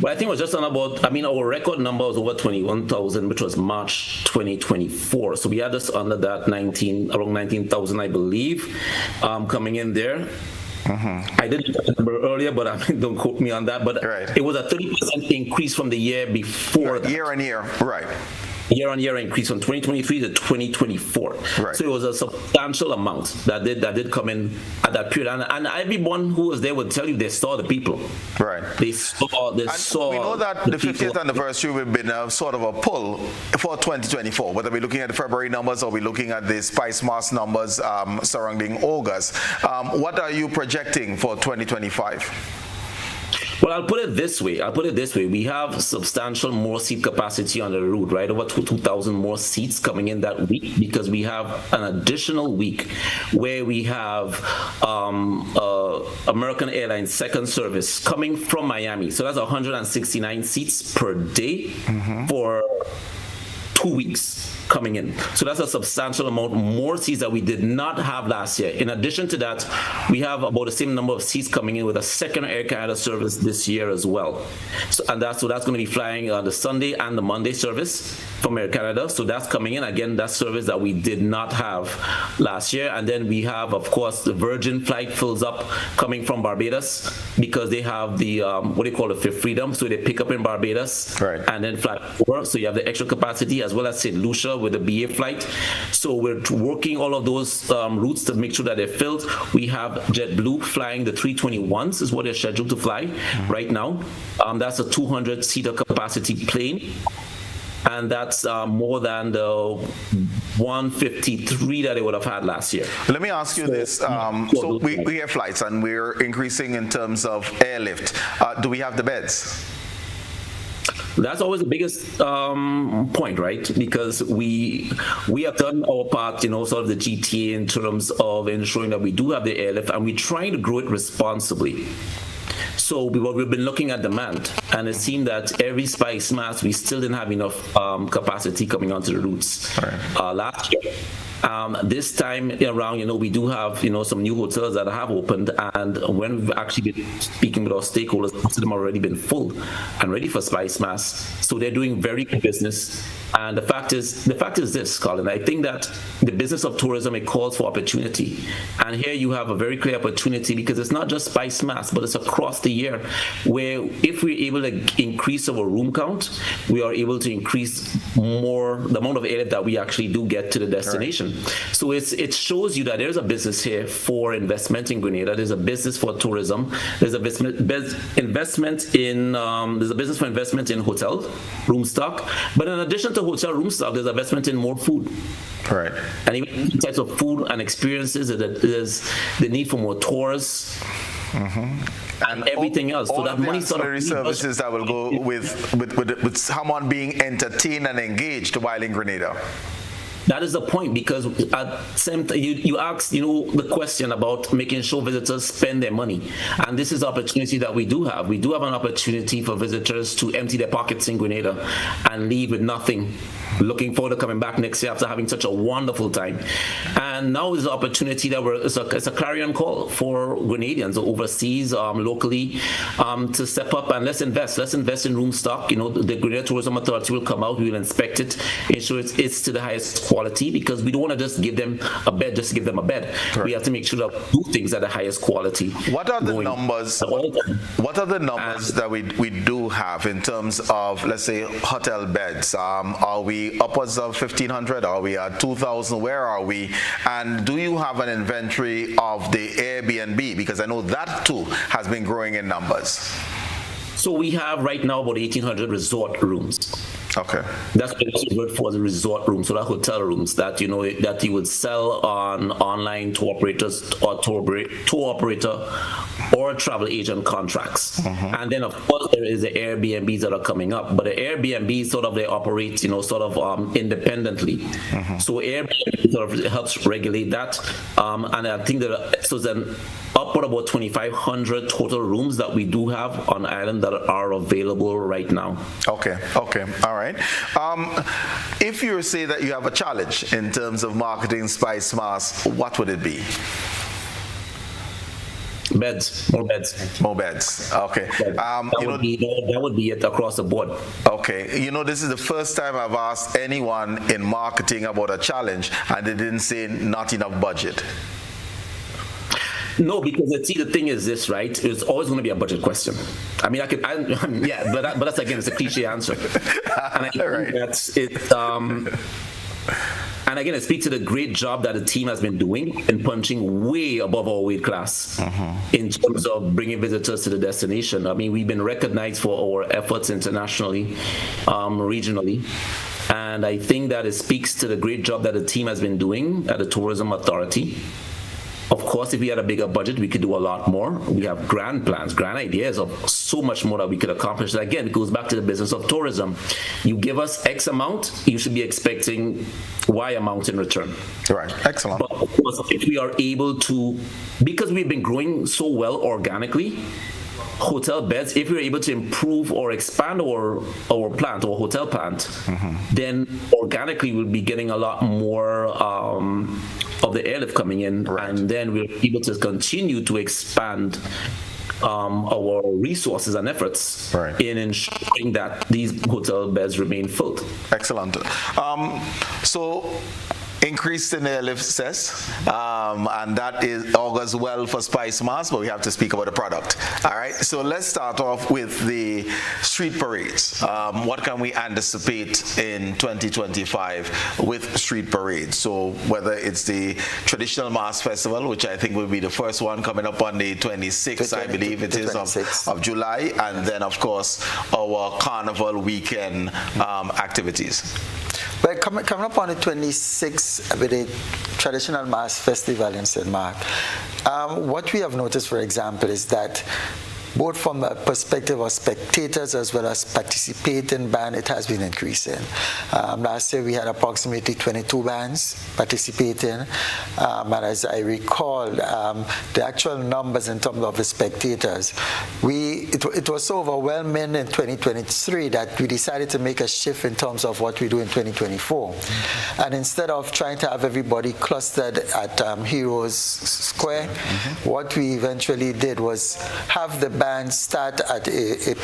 Well, I think it was just on about, our record number was over 21,000, which was March 2024. So we had us under that around 19,000, I believe, coming in there. I didn't remember earlier, but don't quote me on that. But It was a 30% increase from the year before. Year on year, right. Year-on-year increase from 2023 to 2024. Right. So it was a substantial amount that did come in at that period. And everyone who was there would tell you they saw the people. Right. They saw. We know that the 50th anniversary will be a sort of a pull for 2024. Whether we're looking at the February numbers or we're looking at the Spicemas numbers surrounding August. What are you projecting for 2025? Well, I'll put it this way. We have substantial more seat capacity on the route, right? Over 2,000 more seats coming in that week, because we have an additional week where we have American Airlines second service coming from Miami. So that's 169 seats per day for 2 weeks coming in. So that's a substantial amount more seats that we did not have last year. In addition to that, we have about the same number of seats coming in with a second Air Canada service this year as well. So that's going to be flying the Sunday and the Monday service from Air Canada. So that's coming in. Again, that service that we did not have last year. And then we have, of course, the Virgin flight fills up coming from Barbados, because they have the, the Fifth Freedom. So they pick up in Barbados and then fly over. So you have the extra capacity, as well as St. Lucia with the BA flight. So we're working all of those routes to make sure that they're filled. We have JetBlue flying the 321s is what they're scheduled to fly right now. That's a 200-seater capacity plane. And that's more than the 153 that they would have had last year. Let me ask you this. So we have flights, and we're increasing in terms of airlift. Do we have the beds? That's always the biggest point, right? Because we have done our part, sort of the GTA in terms of ensuring that we do have the airlift, and we're trying to grow it responsibly. So we've been looking at demand, and it seemed that every Spicemas, we still didn't have enough capacity coming onto the routes last year. This time around, we do have, some new hotels that have opened, and when we've actually been speaking with our stakeholders, most of them have already been full and ready for Spicemas. So they're doing very good business. And the fact is this, Colin, I think that the business of tourism, it calls for opportunity. And here you have a very clear opportunity, because it's not just Spicemas, but it's across the year, where if we're able to increase our room count, we are able to increase more the amount of airlift that we actually do get to the destination. Right. So it shows you that there's a business here for investment in Grenada. There's a business for tourism. There's a investment in there's a business for investment in hotel room stock. But in addition to hotel room stock, there's investment in more food. Right. And even types of food and experiences. There's the need for more tours. And everything else. All so that of the money ancillary services that will go with someone being entertained and engaged while in Grenada. That is the point, because at same time you asked, the question about making sure visitors spend their money, and this is the opportunity that we do have. We do have an opportunity for visitors to empty their pockets in Grenada and leave with nothing. Looking forward to coming back next year after having such a wonderful time. And now is the opportunity that it's a clarion call for Grenadians overseas, locally, to step up and let's invest. Let's invest in room stock. The Grenada Tourism Authority will come out, we will inspect it, ensure it's to the highest quality, because we don't want to just give them a bed just to give them a bed. Right. We have to make sure that we do things at the highest quality. What are the numbers? What are the numbers that we do have in terms of, let's say, hotel beds? Are we upwards of 1,500? Are we at 2,000? Where are we? And do you have an inventory of the Airbnb? Because I know that too has been growing in numbers. So we have right now about 1,800 resort rooms. Okay. That's what the word for, the resort rooms, so that hotel rooms that that you would sell on online tour operators or tour operator or travel agent contracts. And then of course there is the Airbnbs that are coming up, but the Airbnb they operate independently. So Airbnb sort of helps regulate that, and I think that so then upward about 2,500 total rooms that we do have on island that are available right now. Okay, all right. If you say that you have a challenge in terms of marketing Spicemas, what would it be? Beds, more beds. More beds, okay. That would be it across the board. Okay, this is the first time I've asked anyone in marketing about a challenge and they didn't say not enough budget. No, because the thing is this, right? It's always going to be a budget question. I mean, but that's again, it's a cliche answer. And I think that's it. And again, I speak to the great job that the team has been doing in punching way above our weight class in terms of bringing visitors to the destination. I mean, we've been recognized for our efforts internationally, regionally. And I think that it speaks to the great job that the team has been doing at the Tourism Authority. Of course, if we had a bigger budget, we could do a lot more. We have grand plans, grand ideas of so much more that we could accomplish. Again, it goes back to the business of tourism. You give us X amount, you should be expecting Y amount in return. Right, excellent. But of course, if we are able to, because we've been growing so well organically, hotel beds, if we're able to improve or expand our plant, our hotel plant, then organically we'll be getting a lot more of the airlift coming in, and then we're able to continue to expand our resources and efforts in ensuring that these hotel beds remain filled. Excellent. So increase in airlift cess, and that augurs well for Spicemas, but we have to speak about the product. All right, so let's start off with the street parades. What can we anticipate in 2025 with street parades? So whether it's the traditional mass festival, which I think will be the first one coming up on the 26th, I believe it is, of July, and then of course our carnival weekend activities. Well, coming up on the 26th with a traditional mass festival in St. Mark, what we have noticed, for example, is that both from a perspective of spectators as well as participating band, it has been increasing. Last year we had approximately 22 bands participating, and as I recall, the actual numbers in terms of the spectators, we it was so overwhelming in 2023 that we decided to make a shift in terms of what we do in 2024. And instead of trying to have everybody clustered at Heroes Square, what we eventually did was have the band start at a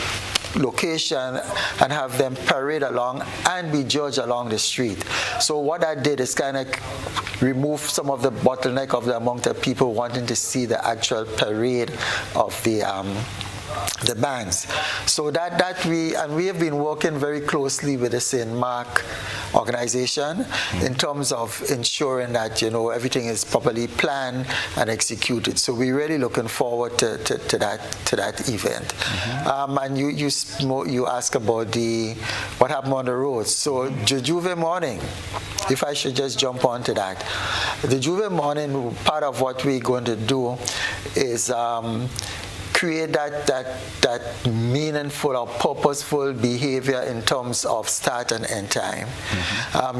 location and have them parade along and be judged along the street. So what I did is kind of remove some of the bottleneck of the amount of people wanting to see the actual parade of the bands. So that we have been working very closely with the St. Mark organization in terms of ensuring that everything is properly planned and executed. So we're really looking forward to that event. And you ask about what happened on the roads. So the Juve morning, if I should just jump onto that, the Juve morning, part of what we're going to do is create that meaningful or purposeful behavior in terms of start and end time.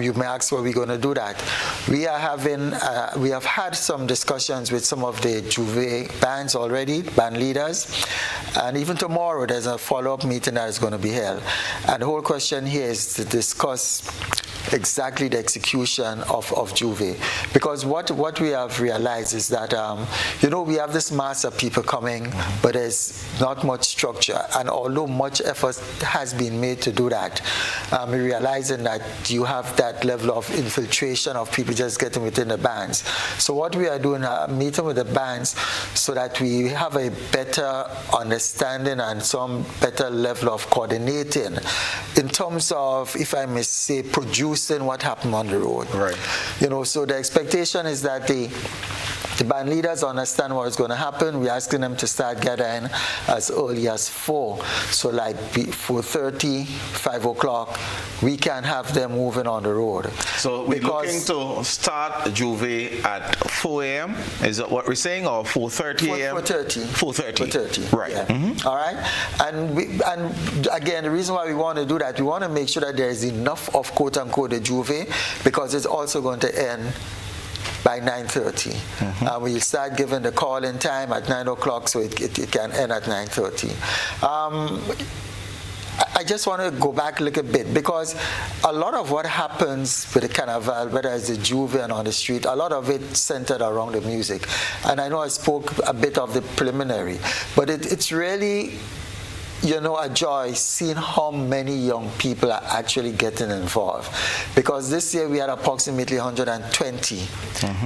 You may ask why we're going to do that. We have had some discussions with some of the Juve bands already, band leaders, and even tomorrow there's a follow-up meeting that is going to be held. And the whole question here is to discuss exactly the execution of Juve, because what we have realized is that we have this mass of people coming, but there's not much structure, and although much effort has been made to do that, we're realizing that you have that level of infiltration of people just getting within the bands. So what we are doing, meeting with the bands so that we have a better understanding and some better level of coordinating in terms of, if I may say, producing what happened on the road. Right. So the expectation is that the band leaders understand what is going to happen. We're asking them to start gathering as early as 4. So like 4:30, 5 o'clock, we can have them moving on the road. So we're looking to start Juve at 4 a.m.? Is that what we're saying, or 4:30 a.m.? 4:30. 4:30. Right. Yeah. All right. And again, the reason why we want to do that, we want to make sure that there is enough of quote-unquote the Juve, because it's also going to end by 9:30. We'll start giving the call-in time at 9 o'clock, so it can end at 9:30. I just want to go back a little bit, because a lot of what happens with the Carnival, whether it's the Juve and on the street, a lot of it centered around the music. And I know I spoke a bit of the preliminary, but it's really a joy seeing how many young people are actually getting involved. Because this year we had approximately 120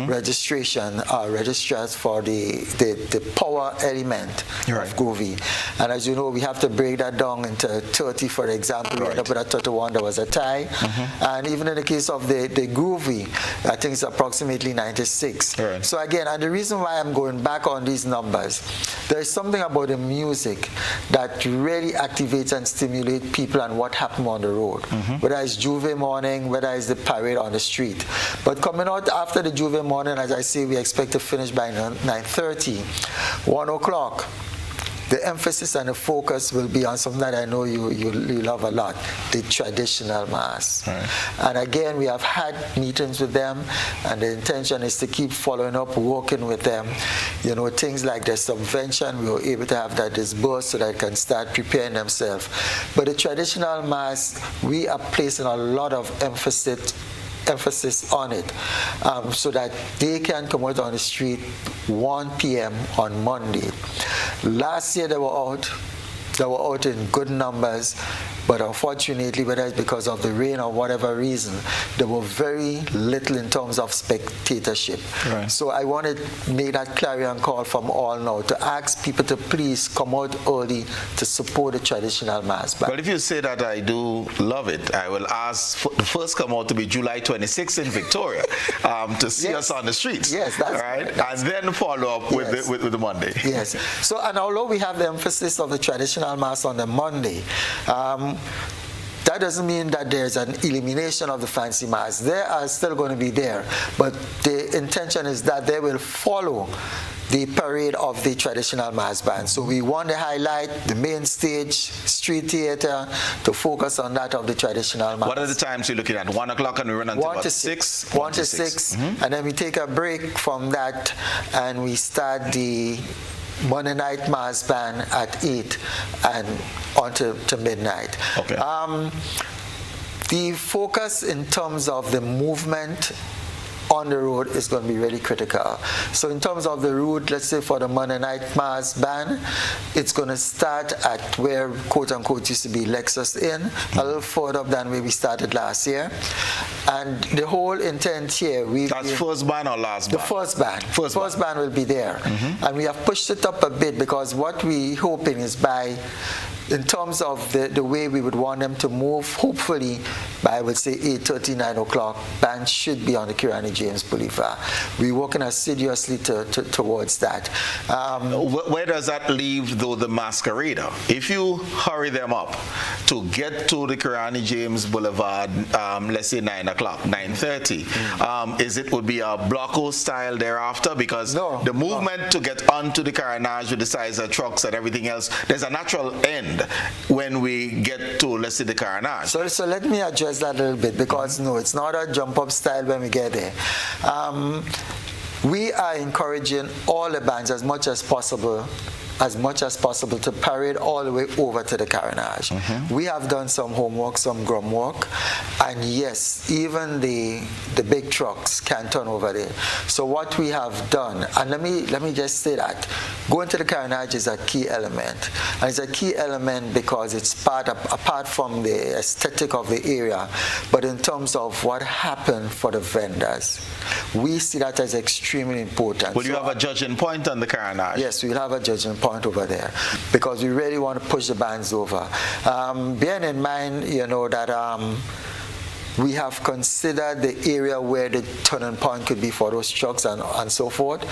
registrars for the power element of Groovy. And as you know, we have to break that down into 30, for example. We ended up with a 31, there was a tie. And even in the case of the Groovy, I think it's approximately 96. Right. So again, and the reason why I'm going back on these numbers, there is something about the music that really activates and stimulates people and what happened on the road, whether it's Juve morning, whether it's the parade on the street. But coming out after the Juve morning, as I say, we expect to finish by 9:30, 1 o'clock. The emphasis and the focus will be on something that I know you love a lot, the traditional mass. Right. And again, we have had meetings with them, and the intention is to keep following up, working with them. Things like the subvention, we were able to have that disbursed so that they can start preparing themselves. But the traditional mass, we are placing a lot of emphasis on it, so that they can come out on the street 1 p.m. on Monday. Last year they were out in good numbers, but unfortunately, whether it's because of the rain or whatever reason, there were very little in terms of spectatorship. Right. So I want to make that clarion call from all now to ask people to please come out early to support the traditional mass band. Well, if you say that, I do love it. I will ask the first come out to be July 26th in Victoria to see us on the streets. Yes, that's right. That's, and then follow up with the Monday. Yes. So, and although we have the emphasis of the traditional mass on the Monday, that doesn't mean that there's an elimination of the fancy mass. They are still going to be there, but the intention is that they will follow the parade of the traditional mass band. So we want to highlight the main stage, street theater, to focus on that of the traditional mass. What are the times you're looking at? 1 o'clock, and we run until 1 to 6. 1 to 6. And then we take a break from that, and we start the Monday night mass band at 8 and on to midnight. Okay. The focus in terms of the movement on the road is going to be really critical. So in terms of the route, let's say for the Monday night mass band, it's going to start at where quote unquote used to be Lexus Inn, a little further up than where we started last year. And the whole intent here, that's first band or last band? The first band. First band will be there. And we have pushed it up a bit because what we hoping is by, in terms of the way we would want them to move, hopefully by, I would say, 8:30, 9 o'clock, bands should be on the Kirani James Boulevard. We're working assiduously towards that. Where does that leave, though, the masquerader? If you hurry them up to get to the Kirani James Boulevard, let's say 9 o'clock, 9:30, would be a blocko style thereafter? Because the movement to get onto the carnage with the size of trucks and everything else, there's a natural end when we get to, let's say, the carnage. So let me address that a little bit, because no, it's not a jump up style when we get there. We are encouraging all the bands as much as possible to parade all the way over to the carnage. We have done some homework, some groundwork, and yes, even the big trucks can turn over there. So what we have done, and let me just say that going to the carnage is a key element, and it's a key element because it's apart from the aesthetic of the area, but in terms of what happened for the vendors, we see that as extremely important. Will you have a judging point on the carnage? Yes, we'll have a judging point over there because we really want to push the bands over. Bearing in mind, that we have considered the area where the turning point could be for those trucks and so forth.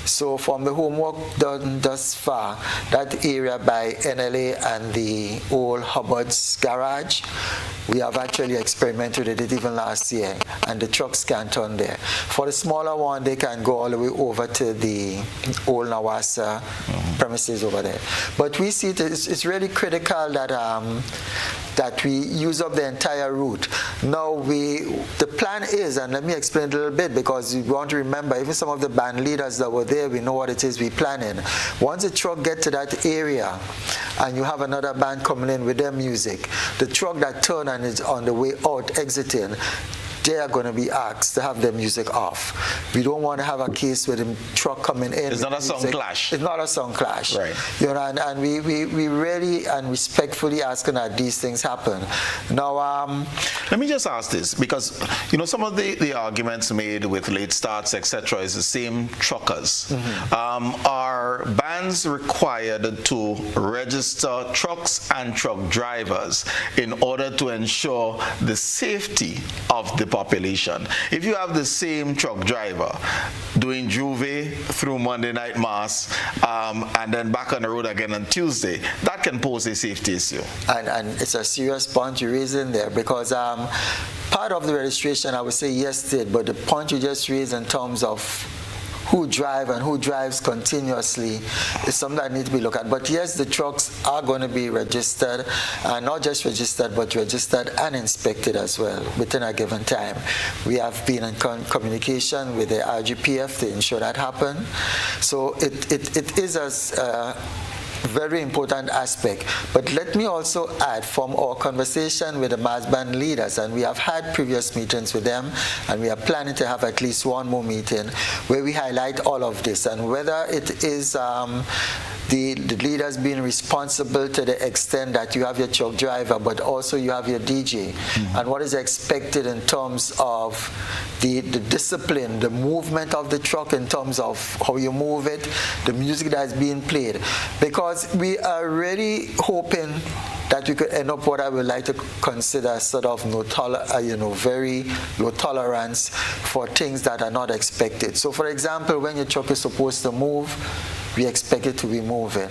So from the homework done thus far, that area by NLA and the old Hubbard's garage, we have actually experimented with it even last year, and the trucks can turn there. For the smaller one, they can go all the way over to the old Nawasa premises over there. But we see it's really critical that we use up the entire route. Now, the plan is, and let me explain a little bit, because you want to remember, even some of the band leaders that were there, we know what it is we're planning. Once the truck gets to that area, and you have another band coming in with their music, the truck that turns and is on the way out, exiting, they are going to be asked to have their music off. We don't want to have a case where the truck coming in. It's not a song clash. It's not a song clash. Right. And we really and respectfully asking that these things happen. Now, let me just ask this, because some of the arguments made with late starts, etc., is the same truckers. Are bands required to register trucks and truck drivers in order to ensure the safety of the population? If you have the same truck driver doing Juve through Monday night mass and then back on the road again on Tuesday, that can pose a safety issue. And it's a serious point you raise in there, because part of the registration, I would say yes did, but the point you just raised in terms of who drive and who drives continuously is something that needs to be looked at. But yes, the trucks are going to be registered, and not just registered, but registered and inspected as well within a given time. We have been in communication with the RGPF to ensure that happen. So it is a very important aspect. But let me also add, from our conversation with the mass band leaders, and we have had previous meetings with them, and we are planning to have at least one more meeting where we highlight all of this, and whether it is the leaders being responsible to the extent that you have your truck driver, but also you have your DJ, and what is expected in terms of the discipline, the movement of the truck in terms of how you move it, the music that is being played. Because we are really hoping that we could end up what I would like to consider sort of very low tolerance for things that are not expected. So for example, when your truck is supposed to move, we expect it to be moving.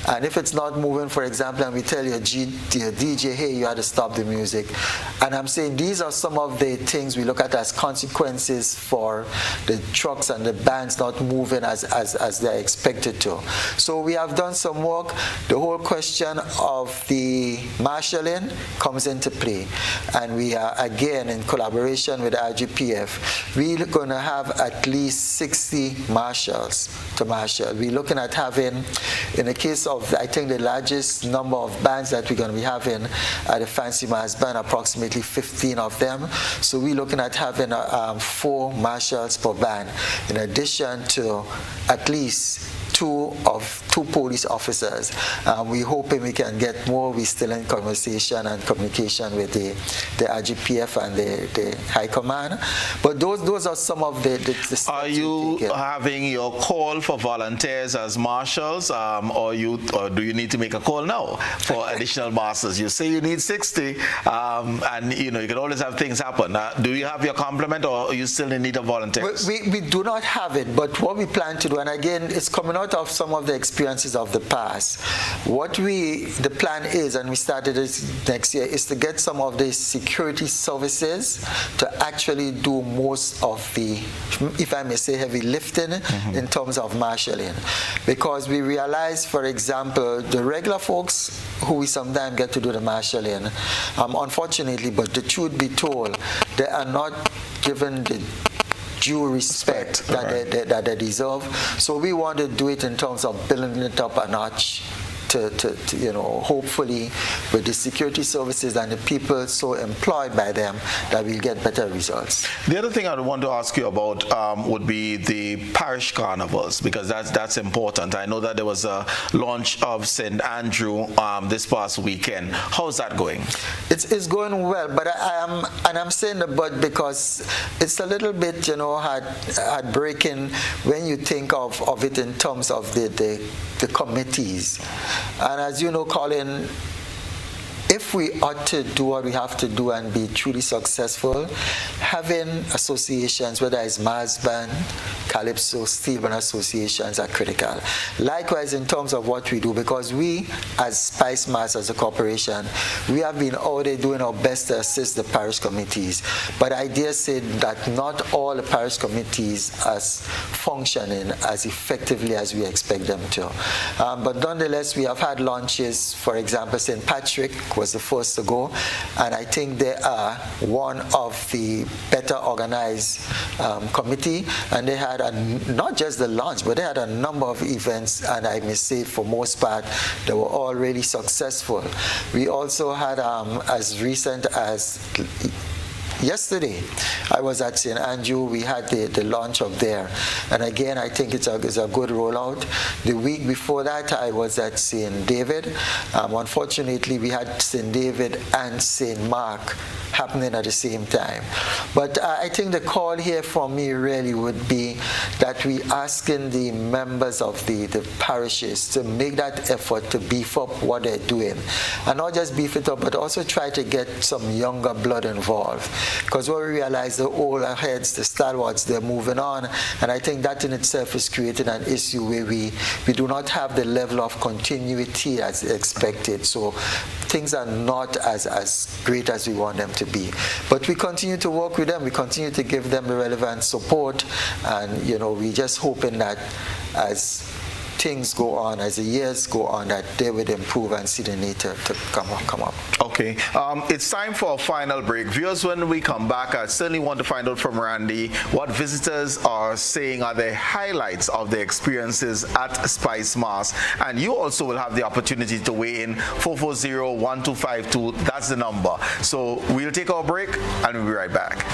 And if it's not moving, for example, and we tell your DJ, hey, you had to stop the music. And I'm saying these are some of the things we look at as consequences for the trucks and the bands not moving as they're expected to. So we have done some work. The whole question of the marshalling comes into play. And we are, again, in collaboration with RGPF, we're going to have at least 60 marshals to marshal. We're looking at having, in the case of, I think the largest number of bands that we're going to be having at the Fancy Mass Band, approximately 15 of them. So we're looking at having 4 marshals per band, in addition to at least two police officers. We're hoping we can get more. We're still in conversation and communication with the RGPF and the High Command. But those are some of the steps. Are you having your call for volunteers as marshals, or do you need to make a call now for additional masters? You say you need 60, and you can always have things happen. Do you have your complement, or are you still in need of volunteers? We do not have it, but what we plan to do, and again, it's coming out of some of the experiences of the past. The plan is, and we started this next year, is to get some of the security services to actually do most of the, if I may say, heavy lifting in terms of marshalling. Because we realize, for example, the regular folks who we sometimes get to do the marshalling, unfortunately, but the truth be told, they are not given the due respect that they deserve. So we want to do it in terms of building it up a notch to hopefully with the security services and the people so employed by them that we'll get better results. The other thing I want to ask you about would be the parish carnivals, because that's important. I know that there was a launch of St. Andrew this past weekend. How's that going? It's going well, but I'm saying the but because it's a little bit heartbreaking when you think of it in terms of the committees. And as you know, Colin, if we ought to do what we have to do and be truly successful, having associations, whether it's Mass Band, Calypso, Steel Band associations are critical. Likewise, in terms of what we do, because we, as Spicemas, as a corporation, we have been out there doing our best to assist the parish committees. But I dare say that not all the parish committees are functioning as effectively as we expect them to. But nonetheless, we have had launches. For example, St. Patrick was the first to go, and I think they are one of the better organized committee, and they had not just the launch, but they had a number of events, and I may say for most part they were all really successful. We also had as recent as yesterday, I was at St. Andrew. We had the launch up there. And again, I think it's a good rollout. The week before that, I was at St. David. Unfortunately, we had St. David and St. Mark happening at the same time. But I think the call here for me really would be that we asking the members of the parishes to make that effort to beef up what they're doing. And not just beef it up, but also try to get some younger blood involved. Because what we realize, the older heads, the stalwarts, they're moving on. And I think that in itself is creating an issue where we do not have the level of continuity as expected. So things are not as great as we want them to be. But we continue to work with them. We continue to give them the relevant support. And, we're just hoping that as things go on, as the years go on, that they would improve and see the need to come up. Okay. It's time for a final break. Viewers, when we come back, I certainly want to find out from Randy what visitors are saying are the highlights of their experiences at Spicemas. And you also will have the opportunity to weigh in. 440-1252, that's the number. So we'll take our break and we'll be right back.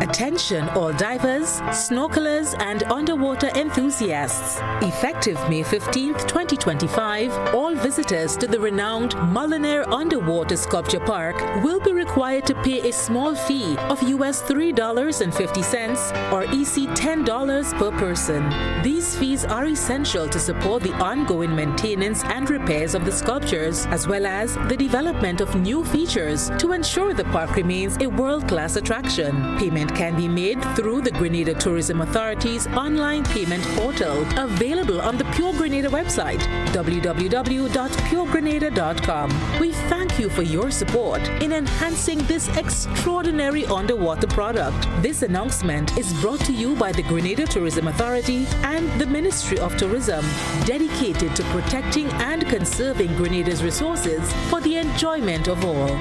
Attention all divers, snorkelers and underwater enthusiasts. Effective May 15th, 2025, all visitors to the renowned Mullinair Underwater Sculpture Park will be required to pay a small fee of US $3.50 or EC $10 per person. These fees are essential to support the ongoing maintenance and repairs of the sculptures, as well as the development of new features to ensure the park remains a world-class attraction. Payment can can be made through the Grenada Tourism Authority's online payment portal, available on the Pure Grenada website, www.puregrenada.com. We thank you for your support in enhancing this extraordinary underwater product. This announcement is brought to you by the Grenada Tourism Authority and the Ministry of Tourism, dedicated to protecting and conserving Grenada's resources for the enjoyment of all.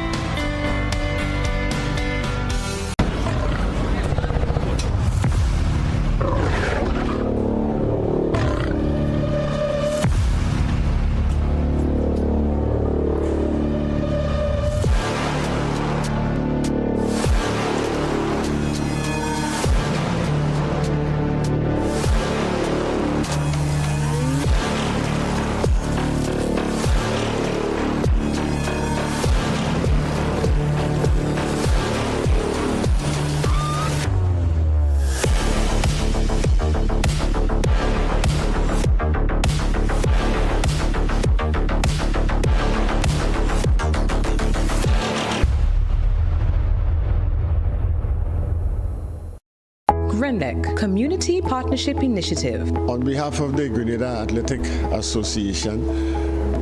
GRENLEC Community Partnership Initiative. On behalf of the Grenada Athletic Association,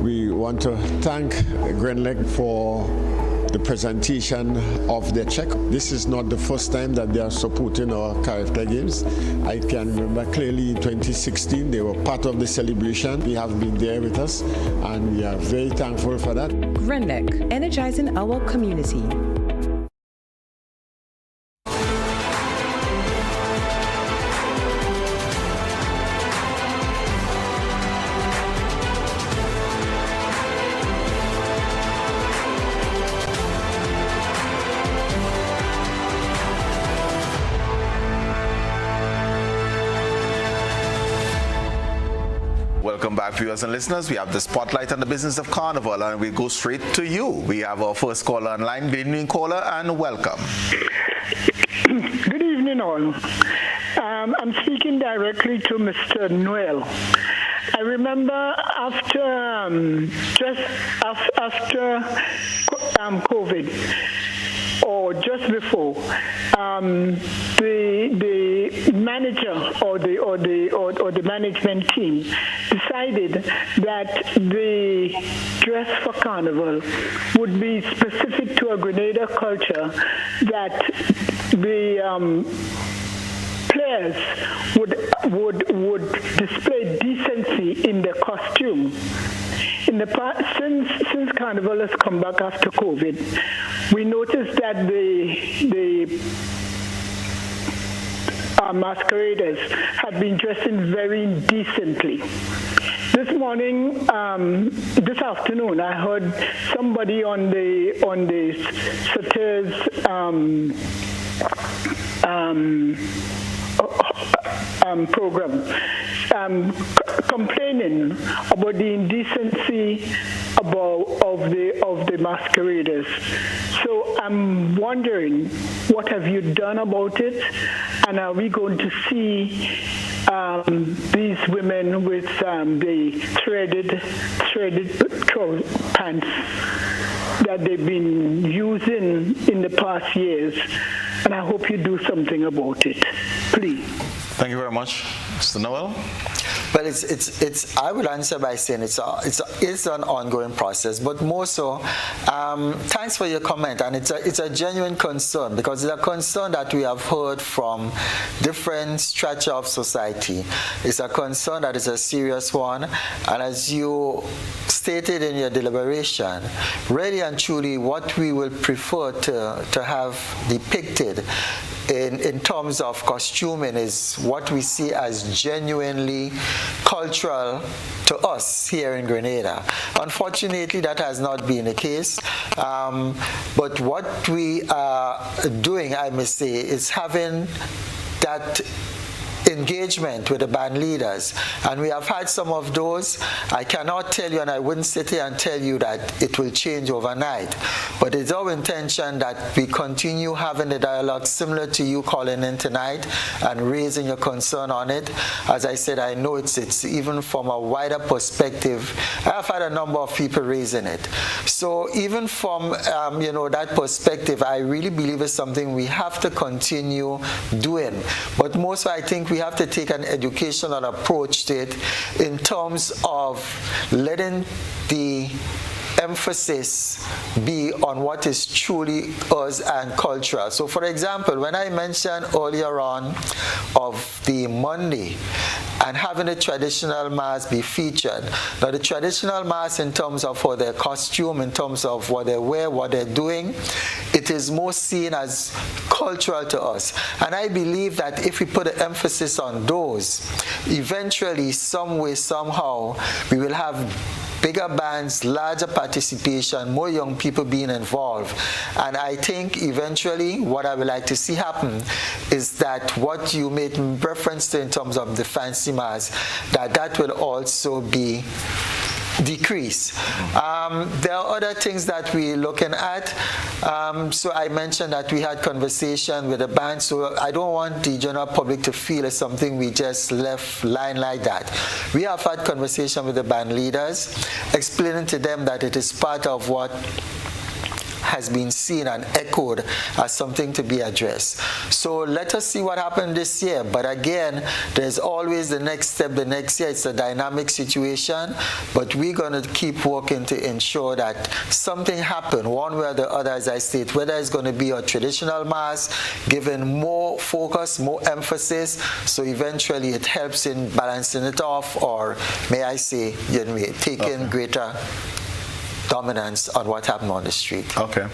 we want to thank GRENLEC for the presentation of their check. This is not the first time that they are supporting our character games. I can remember clearly in 2016 they were part of the celebration. They have been there with us and we are very thankful for that. GRENLEC, energizing our community. Welcome back, viewers and listeners. We have the spotlight on the business of Carnival, and we go straight to you. We have our first caller online. Good evening, caller, and welcome. Good evening, all. I'm speaking directly to Mr. Noel. I remember just after COVID, or just before, the manager or the management team decided that the dress for Carnival would be specific to a Grenada culture, that the players would display decency in their costume. In the past, since Carnival has come back after COVID, we noticed that the masqueraders had been dressing very indecently. This afternoon, I heard somebody on the Satires program complaining about the indecency of the masqueraders. So I'm wondering, what have you done about it? And are we going to see these women with the threaded pants that they've been using in the past years? And I hope you do something about it, please. Thank you very much, Mr. Noel. But it's. I would answer by saying it's an ongoing process. But more so, thanks for your comment, and it's a genuine concern, because it's a concern that we have heard from different strata of society. It's a concern that is a serious one, and as you stated in your deliberation, really and truly, what we will prefer to have depicted in terms of costuming is what we see as genuinely cultural to us here in Grenada. Unfortunately, that has not been the case. But what we are doing, I must say, is having that engagement with the band leaders. And we have had some of those. I cannot tell you, and I wouldn't sit here and tell you that it will change overnight. But it's our intention that we continue having the dialogue similar to you calling in tonight and raising your concern on it. As I said, I know it's even from a wider perspective. I've had a number of people raising it. So even from that perspective, I really believe it's something we have to continue doing. But most, I think we have to take an educational approach to it in terms of letting the emphasis be on what is truly us and cultural. So for example, when I mentioned earlier on of the Monday and having the traditional mass be featured. Now the traditional mass in terms of for their costume, in terms of what they wear, what they're doing, it is more seen as cultural to us. And I believe that if we put an emphasis on those, eventually, some way, somehow, we will have bigger bands, larger participation, more young people being involved. And I think eventually what I would like to see happen is that what you made reference to in terms of the fancy mass, that will also be decrease. There are other things that we're looking at. So I mentioned that we had conversation with the band, so I don't want the general public to feel it's something we just left lying like that. We have had conversation with the band leaders, explaining to them that it is part of what has been seen and echoed as something to be addressed. So let us see what happened this year. But again, there's always the next step, the next year. It's a dynamic situation, but we're going to keep working to ensure that something happens one way or the other, as I state, whether it's going to be a traditional mass, given more focus, more emphasis, so eventually it helps in balancing it off, or may I say, taking greater dominance on what happened on the street. Okay.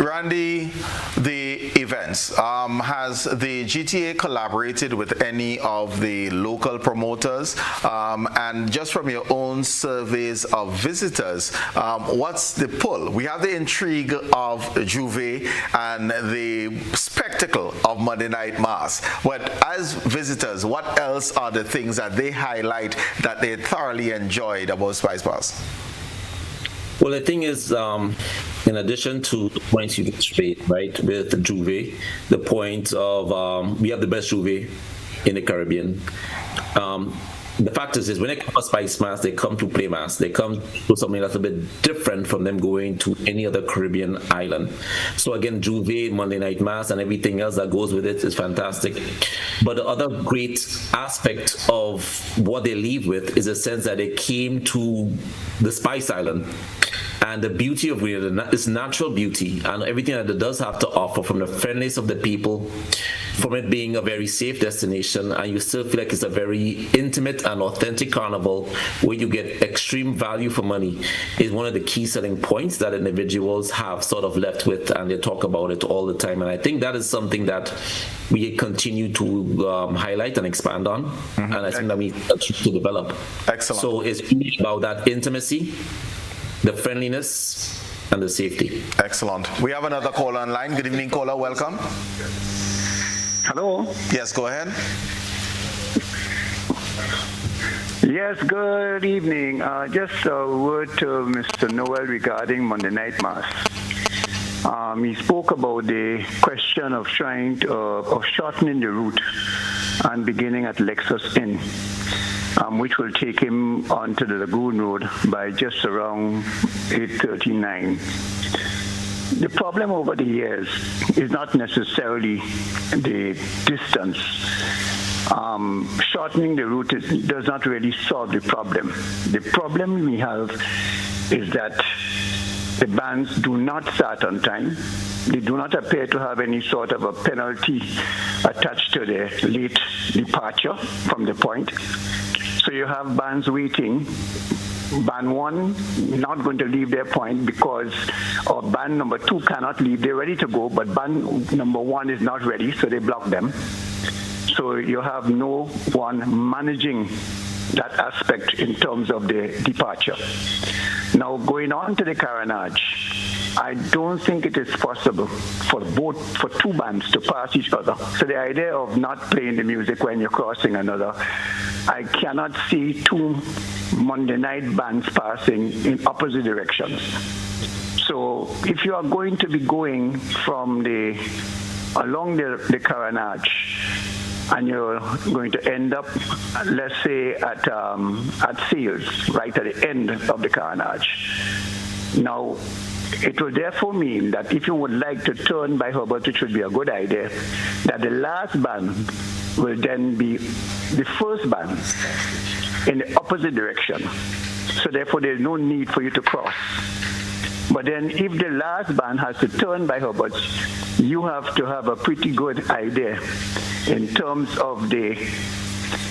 Randy, the events, has the GTA collaborated with any of the local promoters? And just from your own surveys of visitors, what's the pull? We have the intrigue of Dowe and the spectacle of Monday Night Mass. But as visitors, what else are the things that they highlight that they thoroughly enjoyed about Spicemas? Well, the thing is, in addition to the points you just made, right, with the Dowe, the point of we have the best Dowe in the Caribbean. The fact is when they come to Spicemas, they come to play mass. They come to something that's a bit different from them going to any other Caribbean island. So again, Dowe, Monday Night Mass, and everything else that goes with it is fantastic. But the other great aspect of what they leave with is a sense that they came to the Spice Island. And the beauty of Grenada, its natural beauty, and everything that it does have to offer, from the friendliness of the people, from it being a very safe destination, and you still feel like it's a very intimate and authentic carnival where you get extreme value for money, is one of the key selling points that individuals have sort of left with, and they talk about it all the time. And I think that is something that we continue to highlight and expand on, and I think that we continue to develop. Excellent. So it's really about that intimacy, the friendliness, and the safety. Excellent. We have another caller online. Good evening, caller. Welcome. Hello. Yes, go ahead. Yes, good evening. Just a word to Mr. Noel regarding Monday Night Mass. He spoke about the question of trying to, of shortening the route and beginning at Lexus Inn, which will take him onto the Lagoon Road by just around 8:39. The problem over the years is not necessarily the distance. Shortening the route does not really solve the problem. The problem we have is that the bands do not start on time. They do not appear to have any sort of a penalty attached to their late departure from the point. So you have bands waiting. Band 1 not going to leave their point because band number 2 cannot leave. They're ready to go, but band number 1 is not ready, so they block them. So you have no one managing that aspect in terms of the departure. Now, going on to the carnage, I don't think it is possible for two bands to pass each other. So the idea of not playing the music when you're crossing another, I cannot see two Monday night bands passing in opposite directions. So if you are going to be going from along the carnage, and you're going to end up, let's say, at Seals, right at the end of the carnage. Now, it will therefore mean that if you would like to turn by Herbert, which would be a good idea, that the last band will then be the first band in the opposite direction. So therefore, there's no need for you to cross. But then if the last band has to turn by Herbert, you have to have a pretty good idea in terms of the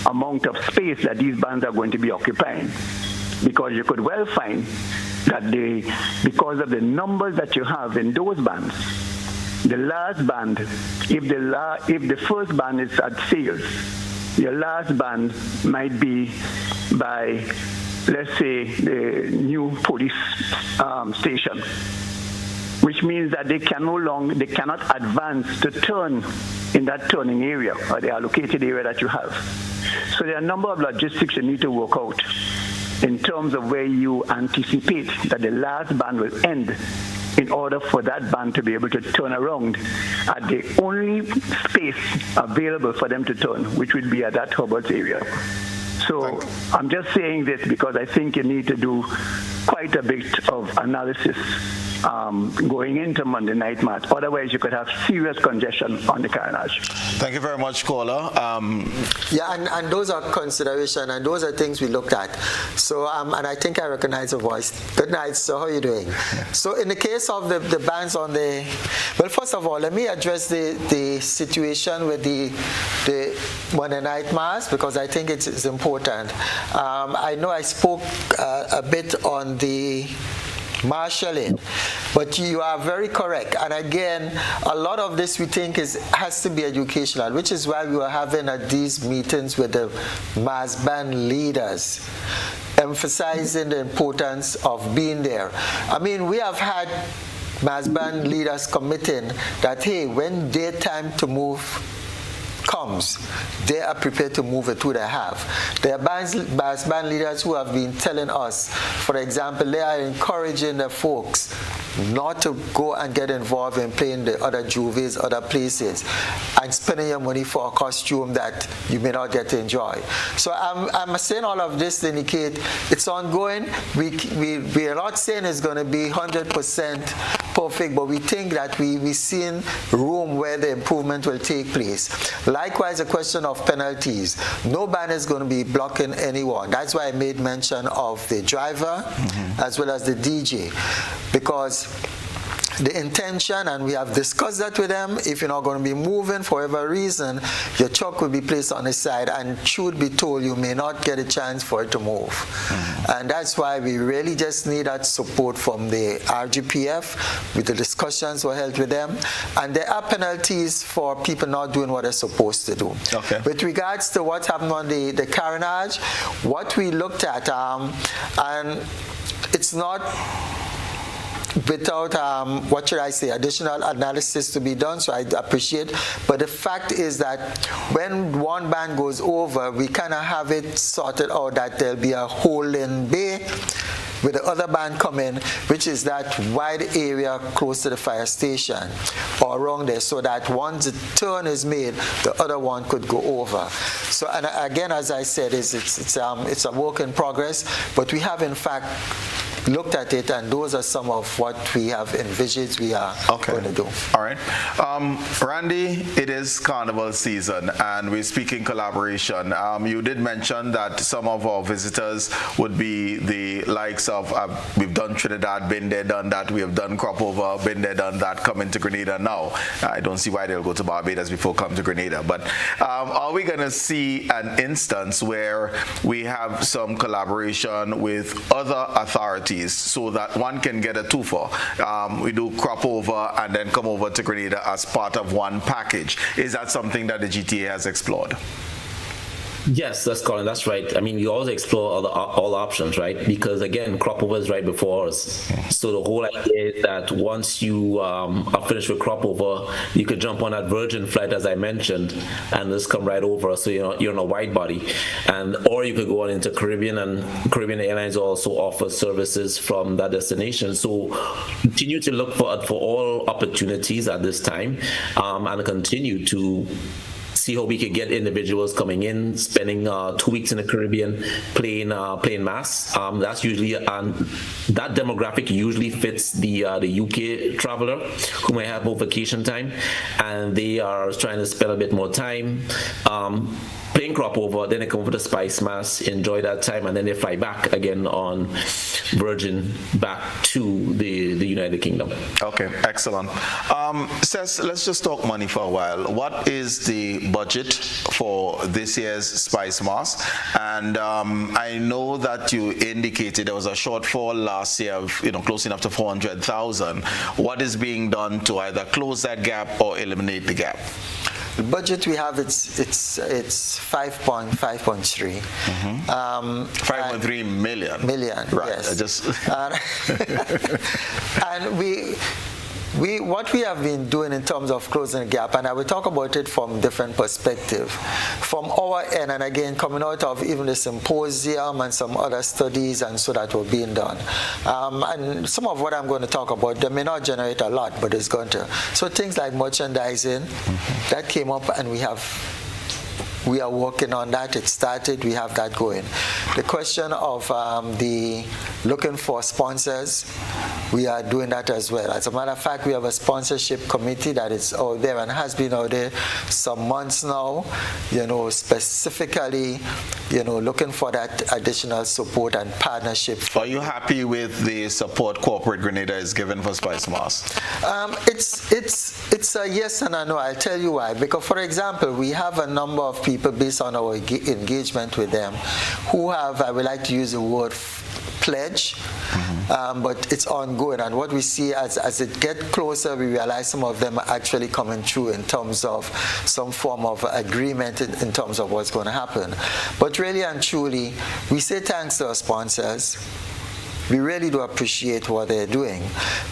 amount of space that these bands are going to be occupying. Because you could well find that because of the numbers that you have in those bands, the last band, if the first band is at Sales, your last band might be by, let's say, the new police station, which means that they cannot advance to turn in that turning area or the allocated area that you have. So there are a number of logistics you need to work out in terms of where you anticipate that the last band will end in order for that band to be able to turn around at the only space available for them to turn, which would be at that Herbert area. So I'm just saying this because I think you need to do quite a bit of analysis going into Monday night match. Otherwise, you could have serious congestion on the carnage. Thank you very much, caller. And those are considerations, and those are things we looked at. So, and I think I recognize the voice. Good night, sir. How are you doing? So, in the case of the bans on the, well, first of all, let me address the situation with the Monday night mass, because I think it's important. I know I spoke a bit on the marshalling, but you are very correct. And again, a lot of this we think has to be educational, which is why we were having at these meetings with the mass band leaders, emphasizing the importance of being there. I mean, we have had mass band leaders committing that, hey, when their time to move comes, they are prepared to move it to the half. There are mass band leaders who have been telling us, for example, they are encouraging the folks not to go and get involved in playing the other juves, other places, and spending your money for a costume that you may not get to enjoy. So I'm saying all of this to indicate it's ongoing. We are not saying it's going to be 100% perfect, but we think that we've seen room where the improvement will take place. Likewise, a question of penalties. No band is going to be blocking anyone. That's why I made mention of the driver as well as the DJ, because the intention, and we have discussed that with them, if you're not going to be moving for whatever reason, your truck will be placed on the side and should be told you may not get a chance for it to move. And that's why we really just need that support from the RGPF. With the discussions were held with them, and there are penalties for people not doing what they're supposed to do. Okay. With regards to what happened on the carnage, what we looked at, and it's not without, what should I say, additional analysis to be done, so I appreciate. But the fact is that when one band goes over, we kind of have it sorted out that there'll be a hole in bay with the other band coming, which is that wide area close to the fire station or around there, so that once the turn is made, the other one could go over. So, and again, as I said, it's a work in progress, but we have in fact looked at it, and those are some of what we have envisaged we are going to do. All right. Randy, it is carnival season, and we're speaking collaboration. You did mention that some of our visitors would be the likes of, we've done Trinidad, been there, done that. We have done crop over, been there, done that, coming to Grenada now. I don't see why they'll go to Barbados before come to Grenada. But are we going to see an instance where we have some collaboration with other authorities so that one can get a twofer? We do crop over and then come over to Grenada as part of one package. Is that something that the GTA has explored? Yes, that's Colin. That's right. I mean, you always explore all options, right? Because again, crop over is right before us. So the whole idea is that once you are finished with crop over, you could jump on that Virgin flight, as I mentioned, and just come right over. So you're on a wide body, or you could go on into Caribbean, and Caribbean Airlines also offer services from that destination. So continue to look for all opportunities at this time, and continue to see how we could get individuals coming in, spending 2 weeks in the Caribbean, playing mass. That's usually that demographic usually fits the UK traveler who may have more vacation time, and they are trying to spend a bit more time playing crop over. Then they come over to Spicemas, enjoy that time, and then they fly back again on Virgin back to the United Kingdom. Okay, excellent. Seth, let's just talk money for a while. What is the budget for this year's Spicemas? And I know that you indicated there was a shortfall last year of close enough to 400,000. What is being done to either close that gap or eliminate the gap? The budget we have, it's 5.3. 5.3 million. Right. Yes. And what we have been doing in terms of closing the gap, and I will talk about it from different perspectives. From our end, and again, coming out of even the symposium and some other studies and so that were being done. And some of what I'm going to talk about, they may not generate a lot, but it's going to. So things like merchandising, that came up, and we are working on that. It started. We have that going. The question of the looking for sponsors, we are doing that as well. As a matter of fact, we have a sponsorship committee that is out there and has been out there some months now, specifically, looking for that additional support and partnership. Are you happy with the support Corporate Grenada is given for Spicemas? It's a yes and a no. I'll tell you why. Because, for example, we have a number of people based on our engagement with them who have, I would like to use the word pledge, but it's ongoing. And what we see as it gets closer, we realize some of them are actually coming through in terms of some form of agreement in terms of what's going to happen. But really and truly, we say thanks to our sponsors. We really do appreciate what they're doing,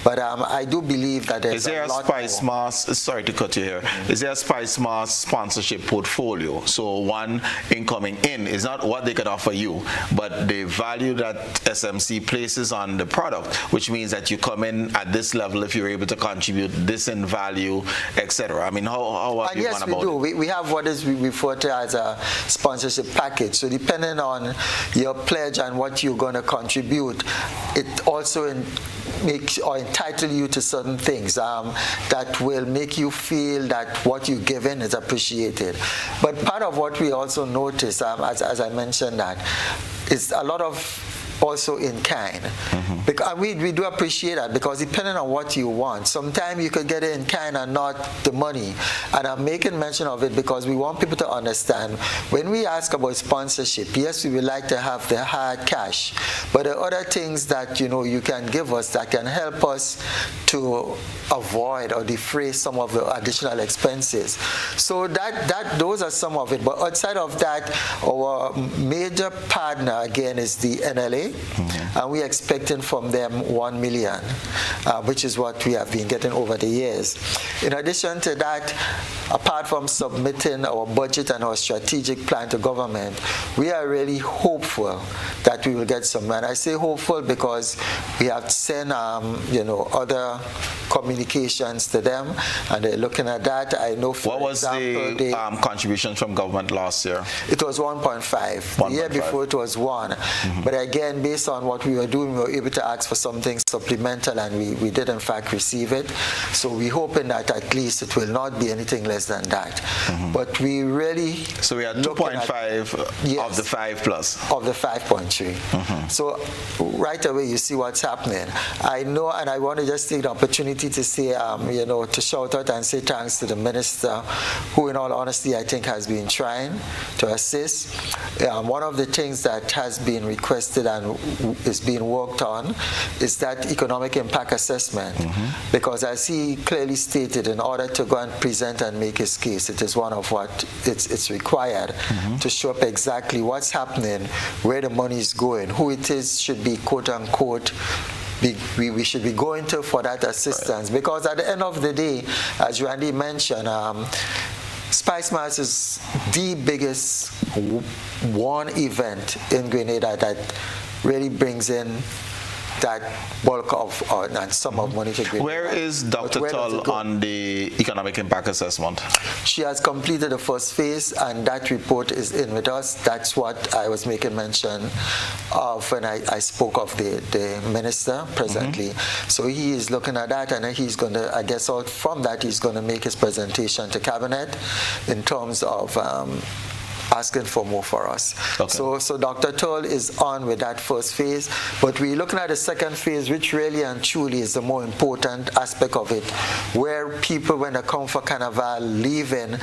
but I do believe that there's a lot more. Spicemas, sorry to cut you here, is there a Spicemas sponsorship portfolio? So one incoming in is not what they can offer you, but the value that SMC places on the product, which means that you come in at this level if you're able to contribute this in value, etc. I mean, how have you gone about it? Yes, we do. We have what is referred to as a sponsorship package. So depending on your pledge and what you're going to contribute, it also makes or entitle you to certain things that will make you feel that what you give in is appreciated. But part of what we also notice, as I mentioned, that is a lot of also in kind. Because we do appreciate that, because depending on what you want, sometimes you could get it in kind and not the money. And I'm making mention of it because we want people to understand when we ask about sponsorship, yes, we would like to have the hard cash, but there are other things that you can give us that can help us to avoid or defray some of the additional expenses. So those are some of it. But outside of that, our major partner again is the NLA. And we're expecting from them 1 million, which is what we have been getting over the years. In addition to that, apart from submitting our budget and our strategic plan to government, we are really hopeful that we will get some. And I say hopeful because we have sent other communications to them, and they're looking at that. I know, for what was example, the contribution from government last year? It was 1.5. The year before it was 1. But again, based on what we were doing, we were able to ask for something supplemental, and we did in fact receive it. So we're hoping that at least it will not be anything less than that. But we really... So we had 2.5 of the 5 plus? Of the 5.3. So right away you see what's happening. I know, and I want to just take the opportunity to say, to shout out and say thanks to the minister, who in all honesty I think has been trying to assist. One of the things that has been requested and is being worked on is that economic impact assessment, because as he clearly stated, in order to go and present and make make his case. It is one of what it's required to show up exactly what's happening, where the money is going, who it is should be quote unquote we should be going to for that assistance. Because at the end of the day, as Randy mentioned, Spicemas is the biggest one event in Grenada that really brings in that bulk of and sum of money to Grenada. Where is Dr. Tull on the economic impact assessment? She has completed the first phase, and that report is in with us. That's what I was making mention of when I spoke of the minister presently. So he is looking at that, and he's going to, I guess, out from that, he's going to make his presentation to cabinet in terms of asking for more for us. Okay. So Dr. Tull is on with that first phase, but we're looking at the second phase, which really and truly is the more important aspect of it, where people, when they come for Carnival, leaving,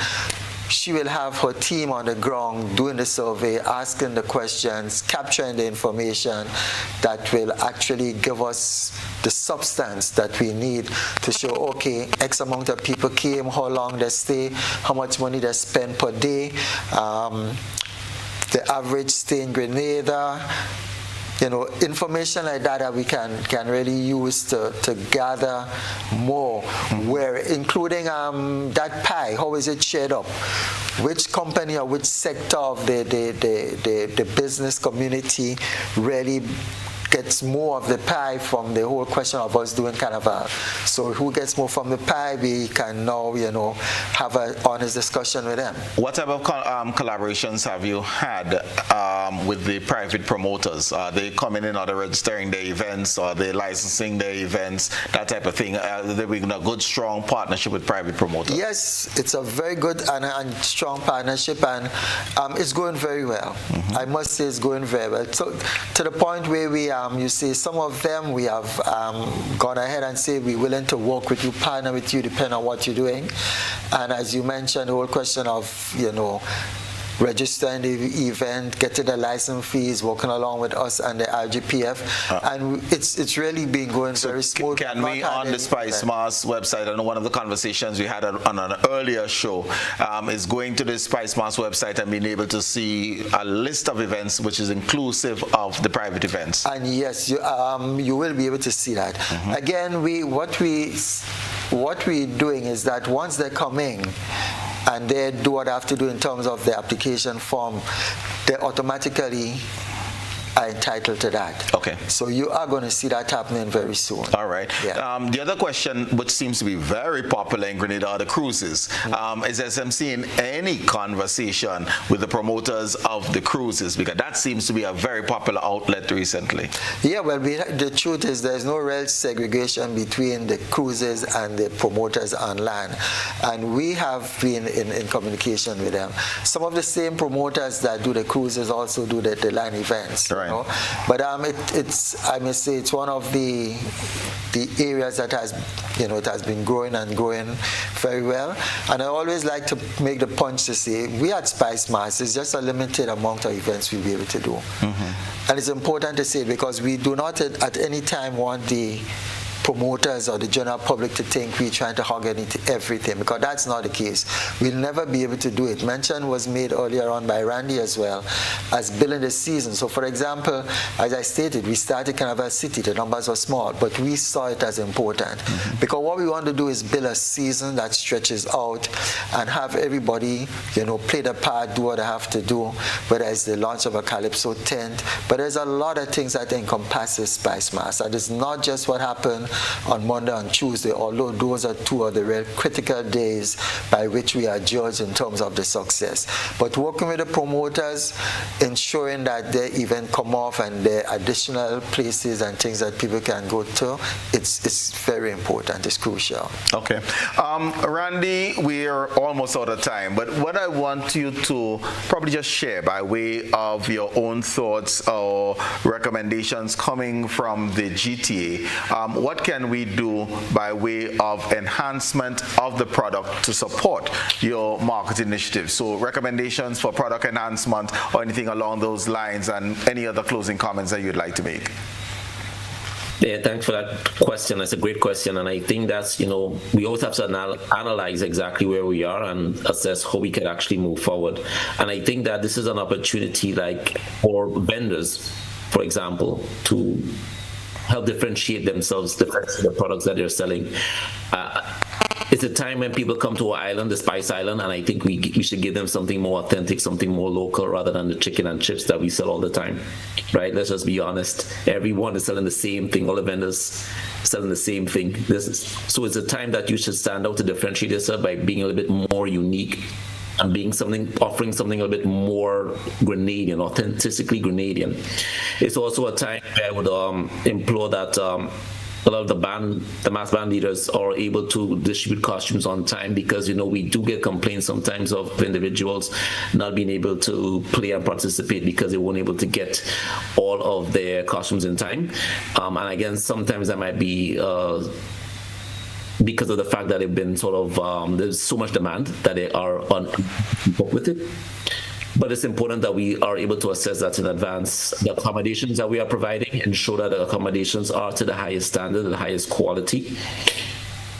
she will have her team on the ground doing the survey, asking the questions, capturing the information that will actually give us the substance that we need to show, okay, X amount of people came, how long they stay, how much money they spend per day, the average stay in Grenada, information like that we can really use to gather more, where including that pie, how is it shared up? Which company or which sector of the business community really gets more of the pie from the whole question of us doing Carnival. So who gets more from the pie, we can now, have an honest discussion with them. What type of collaborations have you had with the private promoters? Are they coming in, are they registering their events, are they licensing their events, that type of thing? Are they in a good, strong partnership with private promoters? Yes, it's a very good and strong partnership, and it's going very well. I must say it's going very well. So, to the point where we you see some of them we have gone ahead and say we're willing to work with you, partner with you, depending on what you're doing. And as you mentioned, the whole question of registering the event, getting the license fees, working along with us and the RGPF, and it's really been going very smooth. Can we on the Spicemas website, I know one of the conversations we had on an earlier show is going to the Spicemas website and being able to see a list of events which is inclusive of the private events. And yes, you will be able to see that. Again, what we're doing is that once they're coming and they do what they have to do in terms of the application form, they automatically are entitled to that. Okay. So you are going to see that happening very soon. All right. Yeah. The other question, which seems to be very popular in Grenada, are the cruises. Is SMC in any conversation with the promoters of the cruises? Because that seems to be a very popular outlet recently. Yeah, well, the truth is there's no real segregation between the cruises and the promoters on land. And we have been in communication with them. Some of the same promoters that do the cruises also do the land events. Right. But it's I must say it's one of the areas that has it has been growing and growing very well. And I always like to make the point to say we at Spicemas, it's just a limited amount of events we'll be able to do. And it's important to say because we do not at any time want the promoters or the general public to think we're trying to hog everything, because that's not the case. We'll never be able to do it. Mention was made earlier on by Randy as well as billing the season. So for example, as I stated, we started Carnival City, the numbers were small, but we saw it as important because what we want to do is build a season that stretches out and have everybody, play their part, do what they have to do, whether it's the launch of a Calypso tent, but there's a lot of things that encompasses Spicemas. And it's not just what happened on Monday and Tuesday, although those are two of the real critical days by which we are judged in terms of the success. But working with the promoters, ensuring that their event come off and there are additional places and things that people can go to, it's very important, it's crucial. Okay. Randy, we are almost out of time, but what I want you to probably just share by way of your own thoughts or recommendations coming from the GTA, what can we do by way of enhancement of the product to support your market initiative? So recommendations for product enhancement or anything along those lines, and any other closing comments that you'd like to make? Yeah, thanks for that question. That's a great question. And I think that's, we always have to analyze exactly where we are and assess how we can actually move forward. And I think that this is an opportunity like for vendors, for example, to help differentiate themselves, differentiate the products that they're selling. It's a time when people come to our island, the Spice Island, and I think we should give them something more authentic, something more local, rather than the chicken and chips that we sell all the time, right? Let's just be honest. Everyone is selling the same thing. All the vendors selling the same thing. So it's a time that you should stand out to differentiate yourself by being a little bit more unique and offering something a little bit more Grenadian, authentically Grenadian. It's also a time where I would implore that a lot of the mass band leaders are able to distribute costumes on time, because we do get complaints sometimes of individuals not being able to play and participate because they weren't able to get all of their costumes in time. And again, sometimes that might be because of the fact that they've been sort of there's so much demand that they are unable to keep up with it. But it's important that we are able to assess that in advance. The accommodations that we are providing, ensure that the accommodations are to the highest standard, the highest quality.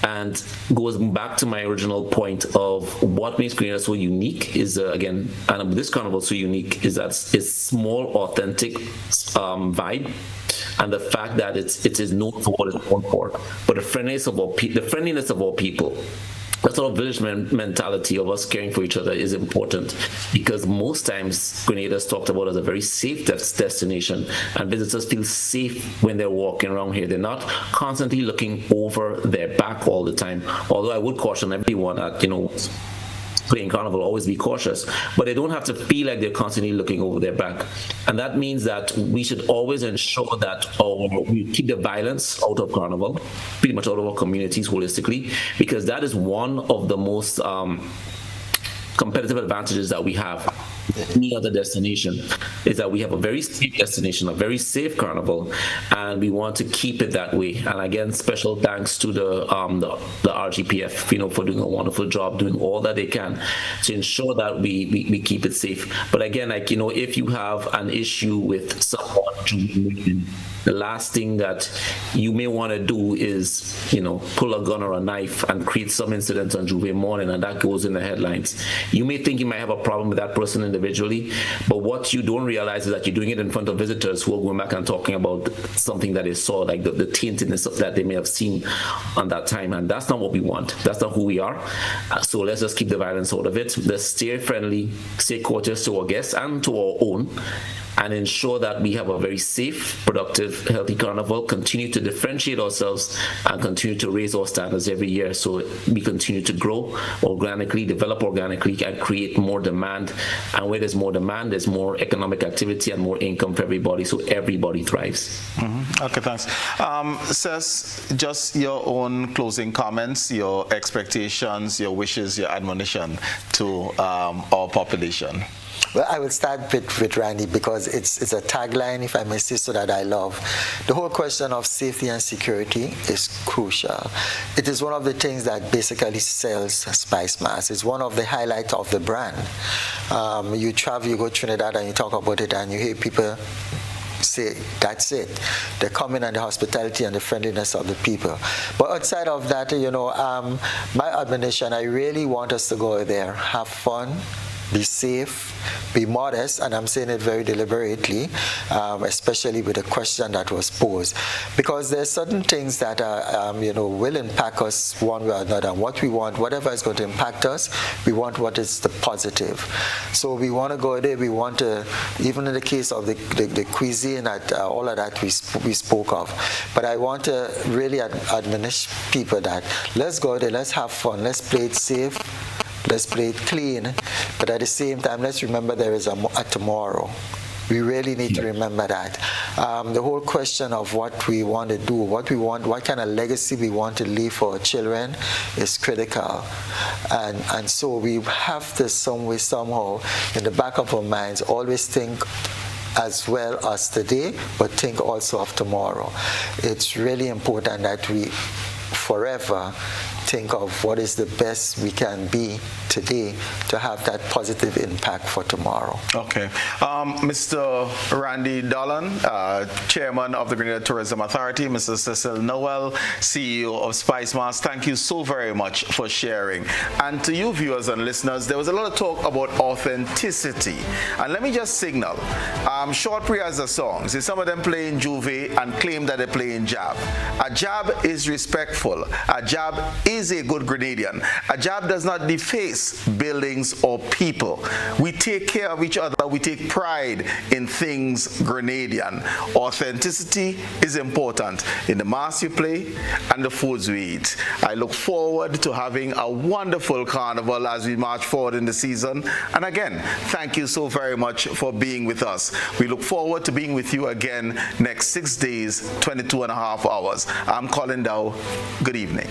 And goes back to my original point of what makes Grenada so unique is, again, and this carnival so unique, is that it's small, authentic vibe. And the fact that it is known for what it's known for. But the friendliness of all people. That sort of village mentality of us caring for each other is important, because most times Grenada is talked about as a very safe destination, and visitors feel safe when they're walking around here. They're not constantly looking over their back all the time. Although I would caution everyone that, playing carnival, always be cautious, but they don't have to feel like they're constantly looking over their back. And that means that we should always ensure that we keep the violence out of carnival, pretty much out of our communities holistically, because that is one of the most competitive advantages that we have. Any other destination is that we have a very safe destination, a very safe carnival, and we want to keep it that way. And again, special thanks to the RGPF, for doing a wonderful job, doing all that they can to ensure that we keep it safe. But again, if you have an issue with someone, the last thing that you may want to do is, pull a gun or a knife and create some incident on Juve morning, and that goes in the headlines. You may think you might have a problem with that person individually, but what you don't realize is that you're doing it in front of visitors who are going back and talking about something that they saw, like the taintedness of that they may have seen on that time, and that's not what we want. That's not who we are. So let's just keep the violence out of it. Let's stay friendly, stay courteous to our guests and to our own, and ensure that we have a very safe, productive, healthy carnival, continue to differentiate ourselves, and continue to raise our standards every year so we continue to grow organically, develop organically, and create more demand. And where there's more demand, there's more economic activity and more income for everybody, so everybody thrives. Mm-hmm. Okay, thanks. Sess, just your own closing comments, your expectations, your wishes, your admonition to our population. Well, I will start with Randy, because it's a tagline, if I may say so, that I love. The whole question of safety and security is crucial. It is one of the things that basically sells Spicemas. It's one of the highlights of the brand. You travel, you go to Trinidad, and you talk about it, and you hear people say, that's it. They come in, and the hospitality and the friendliness of the people. But outside of that, my admonition, I really want us to go there, have fun, be safe, be modest, and I'm saying it very deliberately, especially with the question that was posed, because there's certain things that will impact us one way or another. What we want, whatever is going to impact us, we want what is the positive. So we want to go there. We want to, even in the case of the cuisine, all of that we spoke of. But I want to really admonish people that let's go there, let's have fun, let's play it safe. Let's play it clean, but at the same time, let's remember there is a tomorrow. We really need to remember that. The whole question of what we want to do, what kind of legacy we want to leave for our children is critical. And so we have to somehow, in the back of our minds, always think as well as today, but think also of tomorrow. It's really important that we forever think of what is the best we can be today to have that positive impact for tomorrow. Okay. Mr. Randy Dolan, Chairman of the Grenada Tourism Authority, Mr. Cecil Noel, CEO of Spicemas, thank you so very much for sharing. And to you viewers and listeners, there was a lot of talk about authenticity. And let me just signal, short prayers are songs. See, some of them play in Juve and claim that they play in Jab. A Jab is respectful. A Jab is a good Grenadian. A Jab does not deface buildings or people. We take care of each other. We take pride in things Grenadian. Authenticity is important in the mass you play and the foods we eat. I look forward to having a wonderful carnival as we march forward in the season. And again, thank you so very much for being with us. We look forward to being with you again next 6 days, 22.5 hours. I'm Colin Dowe. Good evening.